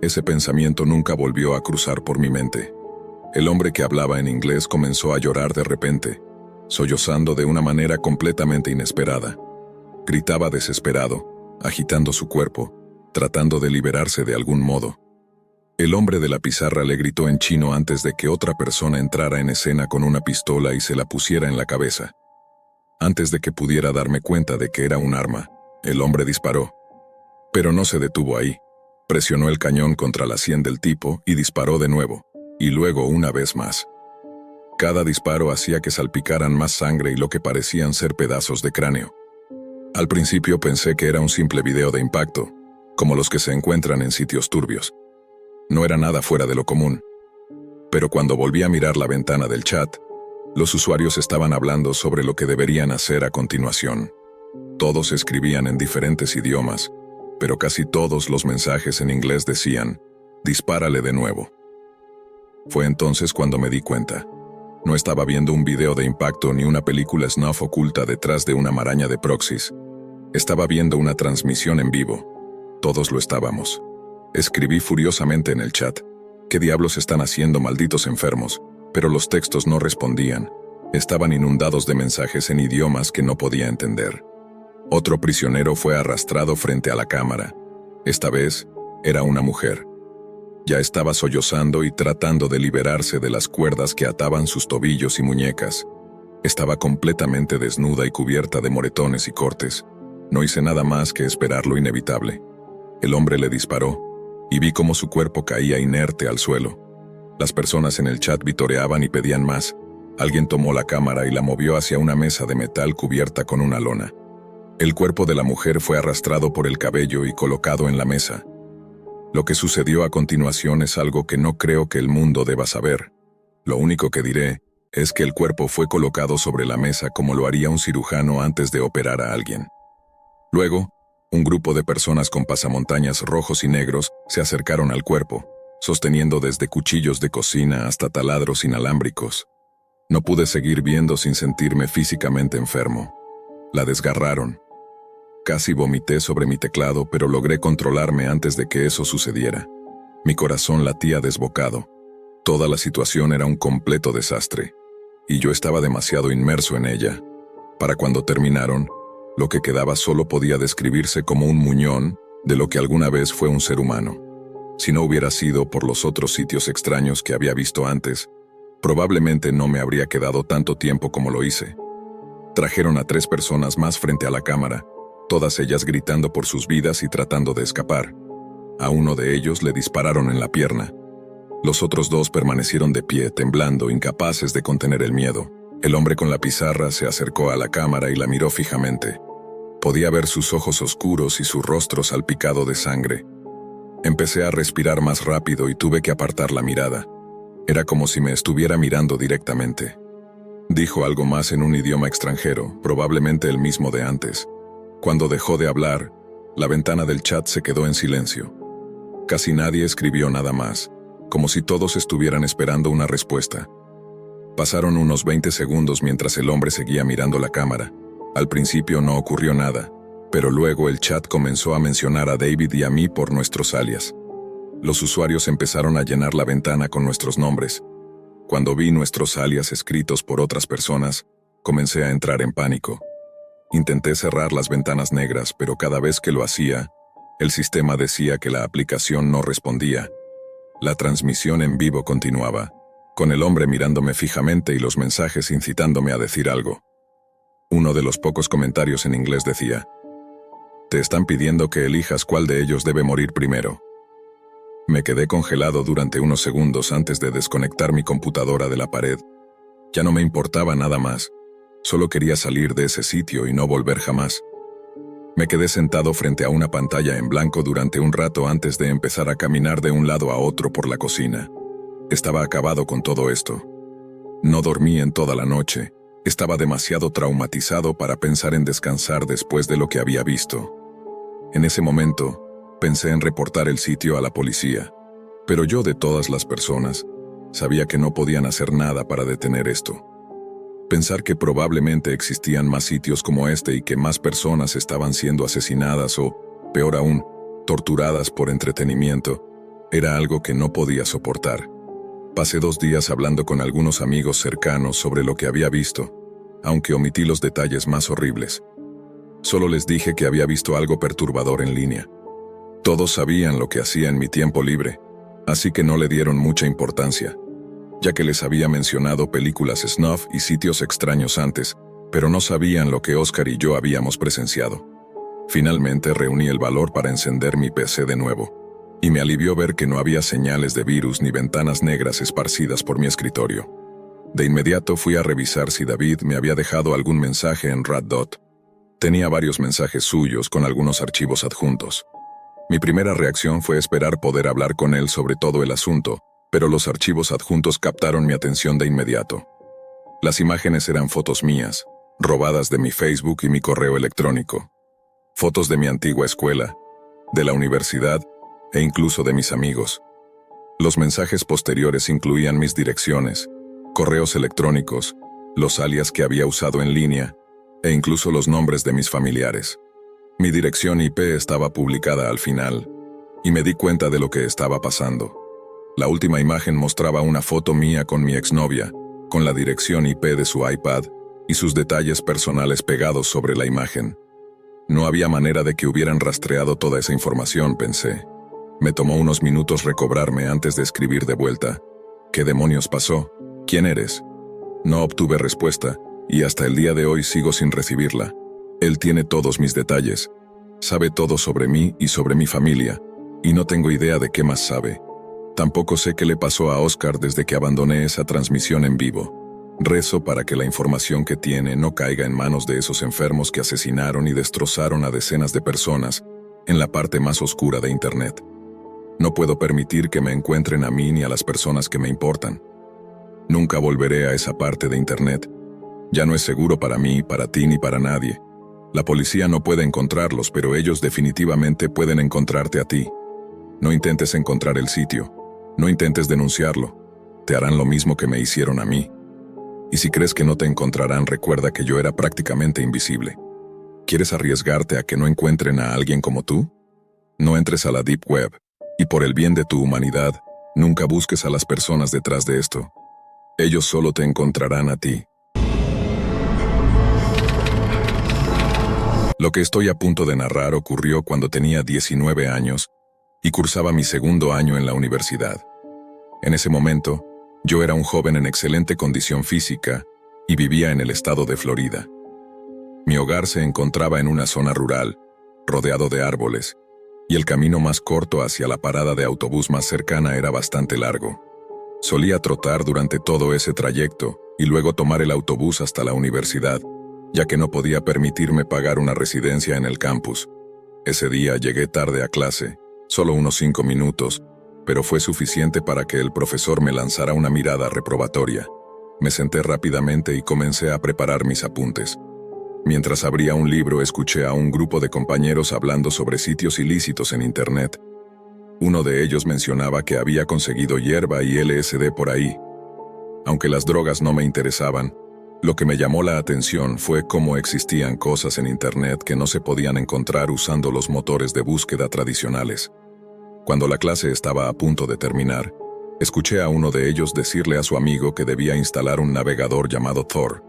Ese pensamiento nunca volvió a cruzar por mi mente. El hombre que hablaba en inglés comenzó a llorar de repente, sollozando de una manera completamente inesperada. Gritaba desesperado, agitando su cuerpo, tratando de liberarse de algún modo. El hombre de la pizarra le gritó en chino antes de que otra persona entrara en escena con una pistola y se la pusiera en la cabeza. Antes de que pudiera darme cuenta de que era un arma, el hombre disparó. Pero no se detuvo ahí. Presionó el cañón contra la sien del tipo y disparó de nuevo, y luego una vez más. Cada disparo hacía que salpicaran más sangre y lo que parecían ser pedazos de cráneo. Al principio pensé que era un simple video de impacto, como los que se encuentran en sitios turbios. No era nada fuera de lo común. Pero cuando volví a mirar la ventana del chat, los usuarios estaban hablando sobre lo que deberían hacer a continuación. Todos escribían en diferentes idiomas, pero casi todos los mensajes en inglés decían, «Dispárale de nuevo». Fue entonces cuando me di cuenta. No estaba viendo un video de impacto ni una película snuff oculta detrás de una maraña de proxies. Estaba viendo una transmisión en vivo. Todos lo estábamos. Escribí furiosamente en el chat. ¿Qué diablos están haciendo, malditos enfermos? Pero los textos no respondían. Estaban inundados de mensajes en idiomas que no podía entender. Otro prisionero fue arrastrado frente a la cámara. Esta vez, era una mujer. Ya estaba sollozando y tratando de liberarse de las cuerdas que ataban sus tobillos y muñecas. Estaba completamente desnuda y cubierta de moretones y cortes. No hice nada más que esperar lo inevitable. El hombre le disparó, y vi cómo su cuerpo caía inerte al suelo. Las personas en el chat vitoreaban y pedían más. Alguien tomó la cámara y la movió hacia una mesa de metal cubierta con una lona. El cuerpo de la mujer fue arrastrado por el cabello y colocado en la mesa. Lo que sucedió a continuación es algo que no creo que el mundo deba saber. Lo único que diré es que el cuerpo fue colocado sobre la mesa como lo haría un cirujano antes de operar a alguien. Luego, un grupo de personas con pasamontañas rojos y negros se acercaron al cuerpo, sosteniendo desde cuchillos de cocina hasta taladros inalámbricos. No pude seguir viendo sin sentirme físicamente enfermo. La desgarraron. Casi vomité sobre mi teclado, pero logré controlarme antes de que eso sucediera. Mi corazón latía desbocado. Toda la situación era un completo desastre, y yo estaba demasiado inmerso en ella. Para cuando terminaron, lo que quedaba solo podía describirse como un muñón de lo que alguna vez fue un ser humano. Si no hubiera sido por los otros sitios extraños que había visto antes, probablemente no me habría quedado tanto tiempo como lo hice. Trajeron a 3 personas más frente a la cámara, todas ellas gritando por sus vidas y tratando de escapar. A uno de ellos le dispararon en la pierna. Los otros 2 permanecieron de pie, temblando, incapaces de contener el miedo. El hombre con la pizarra se acercó a la cámara y la miró fijamente. Podía ver sus ojos oscuros y su rostro salpicado de sangre. Empecé a respirar más rápido y tuve que apartar la mirada. Era como si me estuviera mirando directamente. Dijo algo más en un idioma extranjero, probablemente el mismo de antes. Cuando dejó de hablar, la ventana del chat se quedó en silencio. Casi nadie escribió nada más, como si todos estuvieran esperando una respuesta. Pasaron unos 20 segundos mientras el hombre seguía mirando la cámara. Al principio no ocurrió nada, pero luego el chat comenzó a mencionar a David y a mí por nuestros alias. Los usuarios empezaron a llenar la ventana con nuestros nombres. Cuando vi nuestros alias escritos por otras personas, comencé a entrar en pánico. Intenté cerrar las ventanas negras, pero cada vez que lo hacía, el sistema decía que la aplicación no respondía. La transmisión en vivo continuaba, con el hombre mirándome fijamente y los mensajes incitándome a decir algo. Uno de los pocos comentarios en inglés decía: «Te están pidiendo que elijas cuál de ellos debe morir primero». Me quedé congelado durante unos segundos antes de desconectar mi computadora de la pared. Ya no me importaba nada más. Solo quería salir de ese sitio y no volver jamás. Me quedé sentado frente a una pantalla en blanco durante un rato antes de empezar a caminar de un lado a otro por la cocina. Estaba acabado con todo esto. No dormí en toda la noche. Estaba demasiado traumatizado para pensar en descansar después de lo que había visto. En ese momento, pensé en reportar el sitio a la policía. Pero yo, de todas las personas, sabía que no podían hacer nada para detener esto. Pensar que probablemente existían más sitios como este y que más personas estaban siendo asesinadas o, peor aún, torturadas por entretenimiento, era algo que no podía soportar. Pasé 2 días hablando con algunos amigos cercanos sobre lo que había visto, aunque omití los detalles más horribles. Solo les dije que había visto algo perturbador en línea. Todos sabían lo que hacía en mi tiempo libre, así que no le dieron mucha importancia, ya que les había mencionado películas snuff y sitios extraños antes, pero no sabían lo que Oscar y yo habíamos presenciado. Finalmente reuní el valor para encender mi PC de nuevo, y me alivió ver que no había señales de virus ni ventanas negras esparcidas por mi escritorio. De inmediato fui a revisar si David me había dejado algún mensaje en Raddot. Tenía varios mensajes suyos con algunos archivos adjuntos. Mi primera reacción fue esperar poder hablar con él sobre todo el asunto, pero los archivos adjuntos captaron mi atención de inmediato. Las imágenes eran fotos mías, robadas de mi Facebook y mi correo electrónico. Fotos de mi antigua escuela, de la universidad e incluso de mis amigos. Los mensajes posteriores incluían mis direcciones, correos electrónicos, los alias que había usado en línea e incluso los nombres de mis familiares. Mi dirección IP estaba publicada al final, y me di cuenta de lo que estaba pasando. La última imagen mostraba una foto mía con mi exnovia, con la dirección IP de su iPad y sus detalles personales pegados sobre la imagen. No había manera de que hubieran rastreado toda esa información, pensé. Me tomó unos minutos recobrarme antes de escribir de vuelta. ¿Qué demonios pasó? ¿Quién eres? No obtuve respuesta, y hasta el día de hoy sigo sin recibirla. Él tiene todos mis detalles. Sabe todo sobre mí y sobre mi familia, y no tengo idea de qué más sabe. Tampoco sé qué le pasó a Oscar desde que abandoné esa transmisión en vivo. Rezo para que la información que tiene no caiga en manos de esos enfermos que asesinaron y destrozaron a decenas de personas en la parte más oscura de Internet. No puedo permitir que me encuentren a mí ni a las personas que me importan. Nunca volveré a esa parte de Internet. Ya no es seguro para mí, para ti ni para nadie. La policía no puede encontrarlos, pero ellos definitivamente pueden encontrarte a ti. No intentes encontrar el sitio. No intentes denunciarlo. Te harán lo mismo que me hicieron a mí. Y si crees que no te encontrarán, recuerda que yo era prácticamente invisible. ¿Quieres arriesgarte a que no encuentren a alguien como tú? No entres a la Deep Web, y por el bien de tu humanidad, nunca busques a las personas detrás de esto. Ellos solo te encontrarán a ti. Lo que estoy a punto de narrar ocurrió cuando tenía 19 años y cursaba mi segundo año en la universidad. En ese momento, yo era un joven en excelente condición física y vivía en el estado de Florida. Mi hogar se encontraba en una zona rural, rodeado de árboles, y el camino más corto hacia la parada de autobús más cercana era bastante largo. Solía trotar durante todo ese trayecto y luego tomar el autobús hasta la universidad, ya que no podía permitirme pagar una residencia en el campus. Ese día llegué tarde a clase, solo unos 5 minutos, pero fue suficiente para que el profesor me lanzara una mirada reprobatoria. Me senté rápidamente y comencé a preparar mis apuntes. Mientras abría un libro, escuché a un grupo de compañeros hablando sobre sitios ilícitos en Internet. Uno de ellos mencionaba que había conseguido hierba y LSD por ahí. Aunque las drogas no me interesaban, lo que me llamó la atención fue cómo existían cosas en Internet que no se podían encontrar usando los motores de búsqueda tradicionales. Cuando la clase estaba a punto de terminar, escuché a uno de ellos decirle a su amigo que debía instalar un navegador llamado Tor,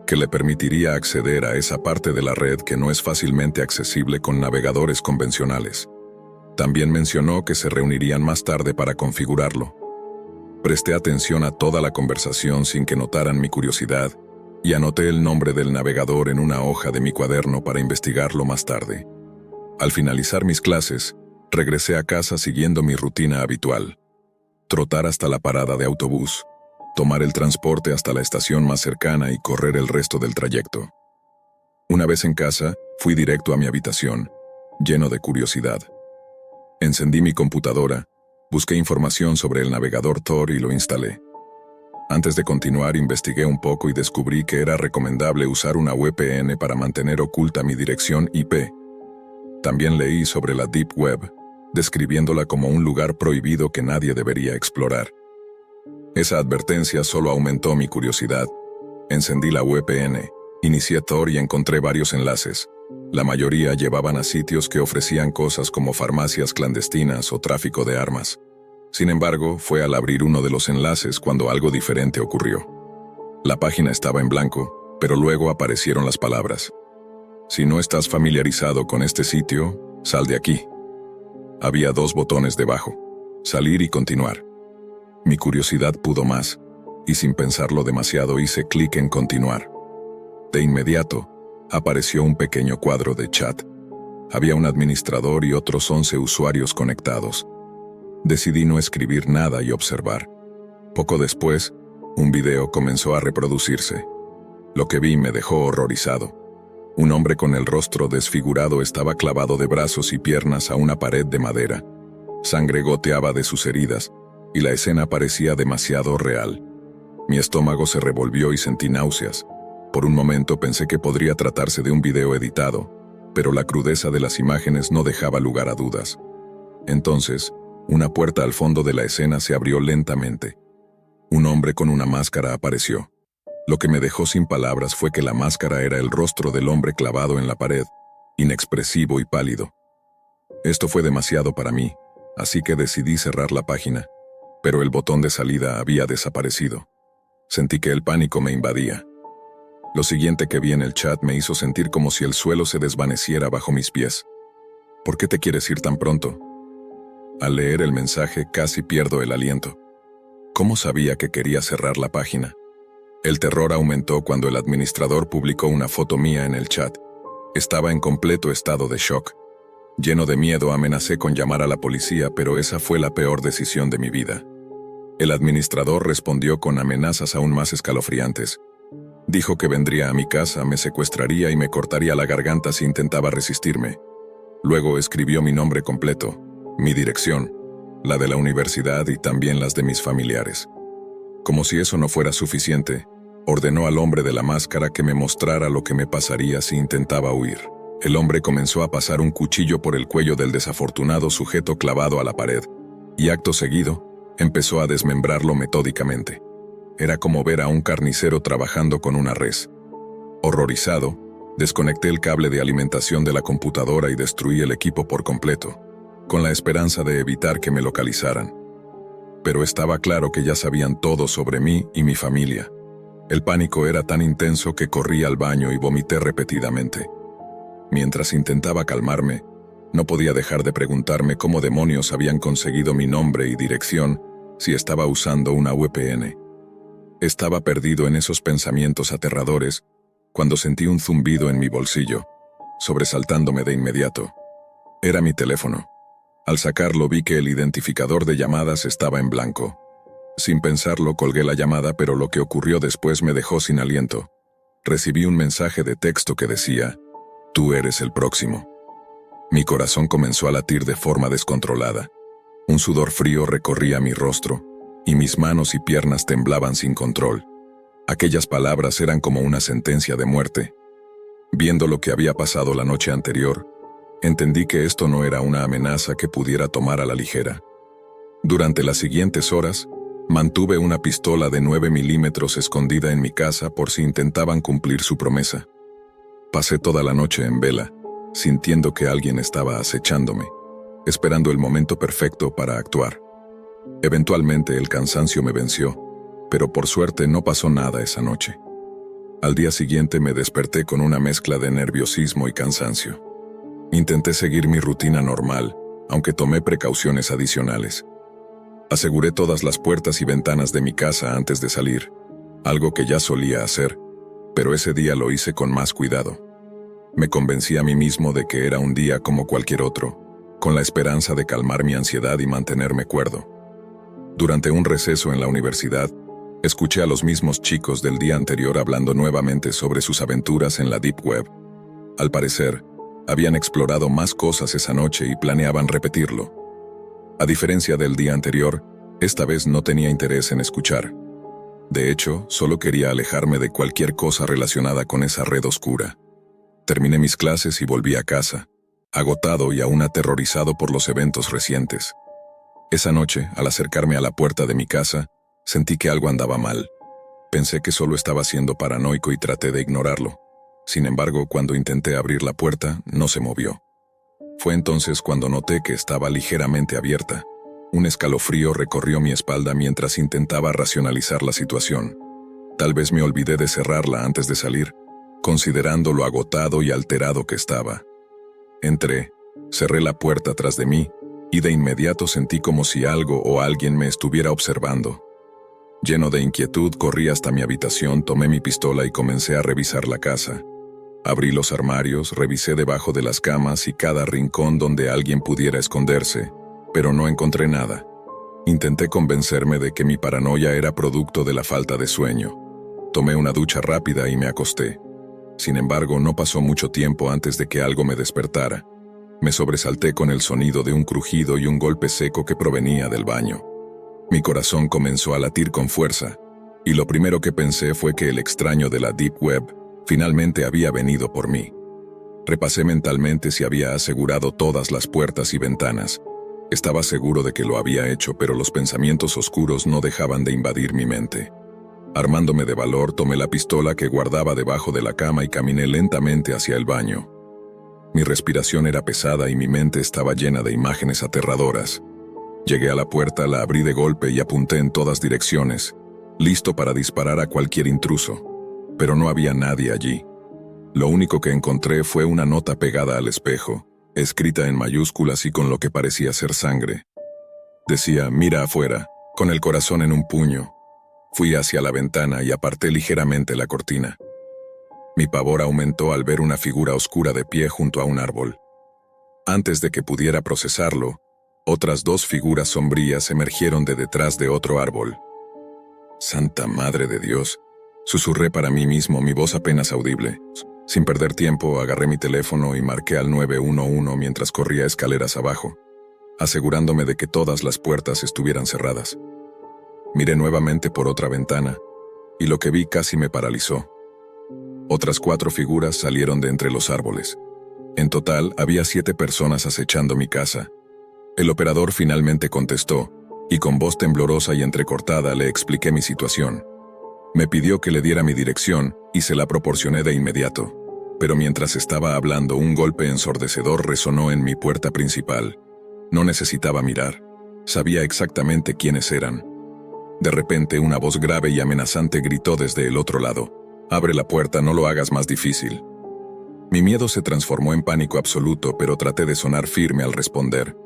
que le permitiría acceder a esa parte de la red que no es fácilmente accesible con navegadores convencionales. También mencionó que se reunirían más tarde para configurarlo. Presté atención a toda la conversación sin que notaran mi curiosidad y anoté el nombre del navegador en una hoja de mi cuaderno para investigarlo más tarde. Al finalizar mis clases, regresé a casa siguiendo mi rutina habitual: trotar hasta la parada de autobús, tomar el transporte hasta la estación más cercana y correr el resto del trayecto. Una vez en casa, fui directo a mi habitación, lleno de curiosidad. Encendí mi computadora, busqué información sobre el navegador Tor y lo instalé. Antes de continuar, investigué un poco y descubrí que era recomendable usar una VPN para mantener oculta mi dirección IP. También leí sobre la Deep Web, describiéndola como un lugar prohibido que nadie debería explorar. Esa advertencia solo aumentó mi curiosidad. Encendí la VPN, inicié Tor y encontré varios enlaces. La mayoría llevaban a sitios que ofrecían cosas como farmacias clandestinas o tráfico de armas. Sin embargo, fue al abrir uno de los enlaces cuando algo diferente ocurrió. La página estaba en blanco, pero luego aparecieron las palabras: si no estás familiarizado con este sitio, sal de aquí. Había 2 botones debajo: salir y continuar. Mi curiosidad pudo más, y sin pensarlo demasiado hice clic en continuar. De inmediato, apareció un pequeño cuadro de chat. Había un administrador y otros 11 usuarios conectados. Decidí no escribir nada y observar. Poco después, un video comenzó a reproducirse. Lo que vi me dejó horrorizado. Un hombre con el rostro desfigurado estaba clavado de brazos y piernas a una pared de madera. Sangre goteaba de sus heridas, y la escena parecía demasiado real. Mi estómago se revolvió y sentí náuseas. Por un momento pensé que podría tratarse de un video editado, pero la crudeza de las imágenes no dejaba lugar a dudas. Entonces, una puerta al fondo de la escena se abrió lentamente. Un hombre con una máscara apareció. Lo que me dejó sin palabras fue que la máscara era el rostro del hombre clavado en la pared, inexpresivo y pálido. Esto fue demasiado para mí, así que decidí cerrar la página, pero el botón de salida había desaparecido. Sentí que el pánico me invadía. Lo siguiente que vi en el chat me hizo sentir como si el suelo se desvaneciera bajo mis pies. ¿Por qué te quieres ir tan pronto? Al leer el mensaje casi pierdo el aliento. ¿Cómo sabía que quería cerrar la página? El terror aumentó cuando el administrador publicó una foto mía en el chat. Estaba en completo estado de shock. Lleno de miedo, amenacé con llamar a la policía, pero esa fue la peor decisión de mi vida. El administrador respondió con amenazas aún más escalofriantes. Dijo que vendría a mi casa, me secuestraría y me cortaría la garganta si intentaba resistirme. Luego escribió mi nombre completo, mi dirección, la de la universidad y también las de mis familiares. Como si eso no fuera suficiente, ordenó al hombre de la máscara que me mostrara lo que me pasaría si intentaba huir. El hombre comenzó a pasar un cuchillo por el cuello del desafortunado sujeto clavado a la pared, y acto seguido, empezó a desmembrarlo metódicamente. Era como ver a un carnicero trabajando con una res. Horrorizado, Desconecté el cable de alimentación de la computadora y destruí el equipo por completo, con la esperanza de evitar que me localizaran. Pero estaba claro que ya sabían todo sobre mí y mi familia. El pánico era tan intenso que corrí al baño y vomité repetidamente. Mientras intentaba calmarme, no podía dejar de preguntarme cómo demonios habían conseguido mi nombre y dirección si estaba usando una VPN. Estaba perdido en esos pensamientos aterradores cuando sentí un zumbido en mi bolsillo, sobresaltándome de inmediato. Era mi teléfono. Al sacarlo vi que el identificador de llamadas estaba en blanco. Sin pensarlo colgué la llamada, pero lo que ocurrió después me dejó sin aliento. Recibí un mensaje de texto que decía: «Tú eres el próximo». Mi corazón comenzó a latir de forma descontrolada. Un sudor frío recorría mi rostro, y mis manos y piernas temblaban sin control. Aquellas palabras eran como una sentencia de muerte. Viendo lo que había pasado la noche anterior, entendí que esto no era una amenaza que pudiera tomar a la ligera. Durante las siguientes horas, mantuve una pistola de 9 milímetros escondida en mi casa por si intentaban cumplir su promesa. Pasé toda la noche en vela, sintiendo que alguien estaba acechándome, esperando el momento perfecto para actuar. Eventualmente el cansancio me venció, pero por suerte no pasó nada esa noche. Al día siguiente me desperté con una mezcla de nerviosismo y cansancio. Intenté seguir mi rutina normal, aunque tomé precauciones adicionales. Aseguré todas las puertas y ventanas de mi casa antes de salir, algo que ya solía hacer, pero ese día lo hice con más cuidado. Me convencí a mí mismo de que era un día como cualquier otro, con la esperanza de calmar mi ansiedad y mantenerme cuerdo. Durante un receso en la universidad, escuché a los mismos chicos del día anterior hablando nuevamente sobre sus aventuras en la Deep Web. Al parecer, habían explorado más cosas esa noche y planeaban repetirlo. A diferencia del día anterior, esta vez no tenía interés en escuchar. De hecho, solo quería alejarme de cualquier cosa relacionada con esa red oscura. Terminé mis clases y volví a casa, agotado y aún aterrorizado por los eventos recientes. Esa noche, al acercarme a la puerta de mi casa, sentí que algo andaba mal. Pensé que solo estaba siendo paranoico y traté de ignorarlo. Sin embargo, cuando intenté abrir la puerta, no se movió. Fue entonces cuando noté que estaba ligeramente abierta. Un escalofrío recorrió mi espalda mientras intentaba racionalizar la situación. Tal vez me olvidé de cerrarla antes de salir, considerando lo agotado y alterado que estaba. Entré, cerré la puerta tras de mí, y de inmediato sentí como si algo o alguien me estuviera observando. Lleno de inquietud, corrí hasta mi habitación, tomé mi pistola y comencé a revisar la casa. Abrí los armarios, revisé debajo de las camas y cada rincón donde alguien pudiera esconderse, pero no encontré nada. Intenté convencerme de que mi paranoia era producto de la falta de sueño. Tomé una ducha rápida y me acosté. Sin embargo, no pasó mucho tiempo antes de que algo me despertara. Me sobresalté con el sonido de un crujido y un golpe seco que provenía del baño. Mi corazón comenzó a latir con fuerza, y lo primero que pensé fue que el extraño de la Deep Web finalmente había venido por mí. Repasé mentalmente si había asegurado todas las puertas y ventanas. Estaba seguro de que lo había hecho, pero los pensamientos oscuros no dejaban de invadir mi mente. Armándome de valor, tomé la pistola que guardaba debajo de la cama y caminé lentamente hacia el baño. Mi respiración era pesada y mi mente estaba llena de imágenes aterradoras. Llegué a la puerta, la abrí de golpe y apunté en todas direcciones, listo para disparar a cualquier intruso. Pero no había nadie allí. Lo único que encontré fue una nota pegada al espejo, escrita en mayúsculas y con lo que parecía ser sangre. Decía: «Mira afuera», con el corazón en un puño. Fui hacia la ventana y aparté ligeramente la cortina. Mi pavor aumentó al ver una figura oscura de pie junto a un árbol. Antes de que pudiera procesarlo, otras dos figuras sombrías emergieron de detrás de otro árbol. «Santa Madre de Dios», susurré para mí mismo, mi voz apenas audible. Sin perder tiempo, agarré mi teléfono y marqué al 911 mientras corría escaleras abajo, asegurándome de que todas las puertas estuvieran cerradas. Miré nuevamente por otra ventana, y lo que vi casi me paralizó. Otras 4 figuras salieron de entre los árboles. En total, había 7 personas acechando mi casa. El operador finalmente contestó, y con voz temblorosa y entrecortada le expliqué mi situación. Me pidió que le diera mi dirección y se la proporcioné de inmediato. Pero mientras estaba hablando, un golpe ensordecedor resonó en mi puerta principal. No necesitaba mirar. Sabía exactamente quiénes eran. De repente, una voz grave y amenazante gritó desde el otro lado: «Abre la puerta, no lo hagas más difícil». Mi miedo se transformó en pánico absoluto, pero traté de sonar firme al responder: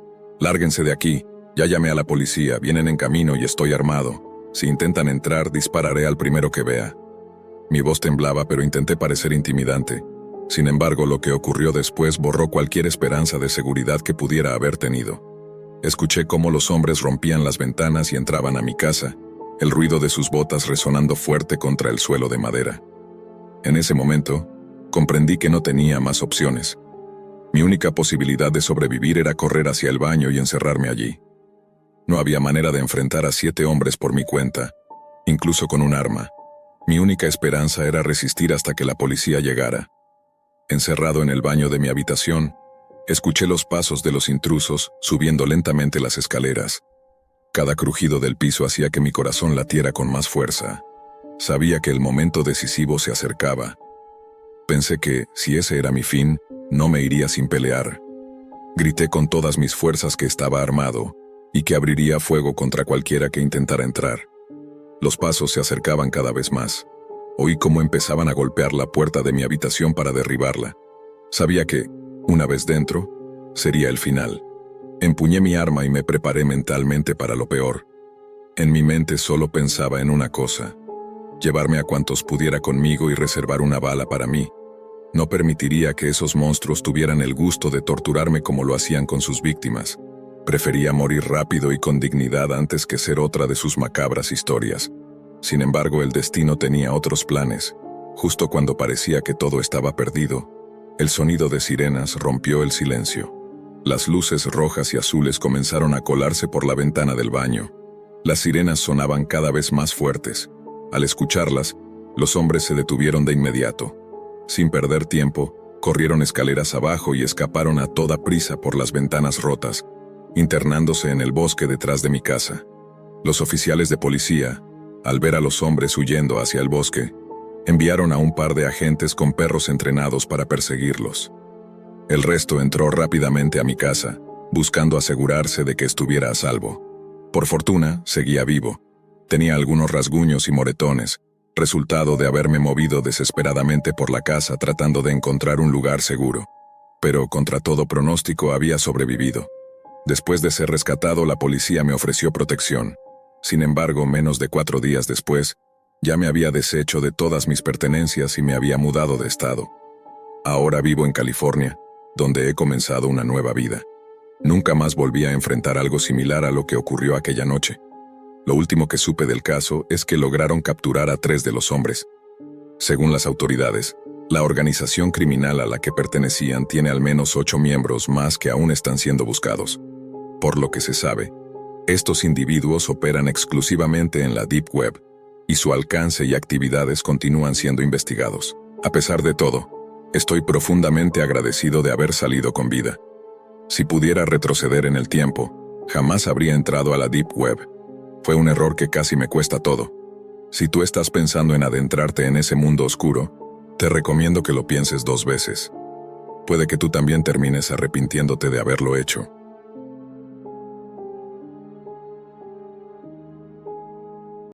«Lárguense de aquí, ya llamé a la policía, vienen en camino y estoy armado. Si intentan entrar, dispararé al primero que vea». Mi voz temblaba, pero intenté parecer intimidante. Sin embargo, lo que ocurrió después borró cualquier esperanza de seguridad que pudiera haber tenido. Escuché cómo los hombres rompían las ventanas y entraban a mi casa, el ruido de sus botas resonando fuerte contra el suelo de madera. En ese momento, comprendí que no tenía más opciones. Mi única posibilidad de sobrevivir era correr hacia el baño y encerrarme allí. No había manera de enfrentar a 7 hombres por mi cuenta, incluso con un arma. Mi única esperanza era resistir hasta que la policía llegara. Encerrado en el baño de mi habitación, escuché los pasos de los intrusos subiendo lentamente las escaleras. Cada crujido del piso hacía que mi corazón latiera con más fuerza. Sabía que el momento decisivo se acercaba. Pensé que, si ese era mi fin, no me iría sin pelear. Grité con todas mis fuerzas que estaba armado y que abriría fuego contra cualquiera que intentara entrar. Los pasos se acercaban cada vez más. Oí cómo empezaban a golpear la puerta de mi habitación para derribarla. Sabía que, una vez dentro, sería el final. Empuñé mi arma y me preparé mentalmente para lo peor. En mi mente solo pensaba en una cosa: llevarme a cuantos pudiera conmigo y reservar una bala para mí. No permitiría que esos monstruos tuvieran el gusto de torturarme como lo hacían con sus víctimas. Prefería morir rápido y con dignidad antes que ser otra de sus macabras historias. Sin embargo, el destino tenía otros planes. Justo cuando parecía que todo estaba perdido, el sonido de sirenas rompió el silencio. Las luces rojas y azules comenzaron a colarse por la ventana del baño. Las sirenas sonaban cada vez más fuertes. Al escucharlas, los hombres se detuvieron de inmediato. Sin perder tiempo, corrieron escaleras abajo y escaparon a toda prisa por las ventanas rotas, internándose en el bosque detrás de mi casa. Los oficiales de policía, al ver a los hombres huyendo hacia el bosque, enviaron a un par de agentes con perros entrenados para perseguirlos. El resto entró rápidamente a mi casa, buscando asegurarse de que estuviera a salvo. Por fortuna, seguía vivo. Tenía algunos rasguños y moretones, resultado de haberme movido desesperadamente por la casa tratando de encontrar un lugar seguro. Pero contra todo pronóstico había sobrevivido. Después de ser rescatado, la policía me ofreció protección. Sin embargo, menos de 4 días después, ya me había deshecho de todas mis pertenencias y me había mudado de estado. Ahora vivo en California, donde he comenzado una nueva vida. Nunca más volví a enfrentar algo similar a lo que ocurrió aquella noche. Lo último que supe del caso es que lograron capturar a 3 de los hombres. Según las autoridades, la organización criminal a la que pertenecían tiene al menos 8 miembros más que aún están siendo buscados. Por lo que se sabe, estos individuos operan exclusivamente en la Deep Web, y su alcance y actividades continúan siendo investigados. A pesar de todo, estoy profundamente agradecido de haber salido con vida. Si pudiera retroceder en el tiempo, jamás habría entrado a la Deep Web. Fue un error que casi me cuesta todo. Si tú estás pensando en adentrarte en ese mundo oscuro, te recomiendo que lo pienses 2 veces. Puede que tú también termines arrepintiéndote de haberlo hecho.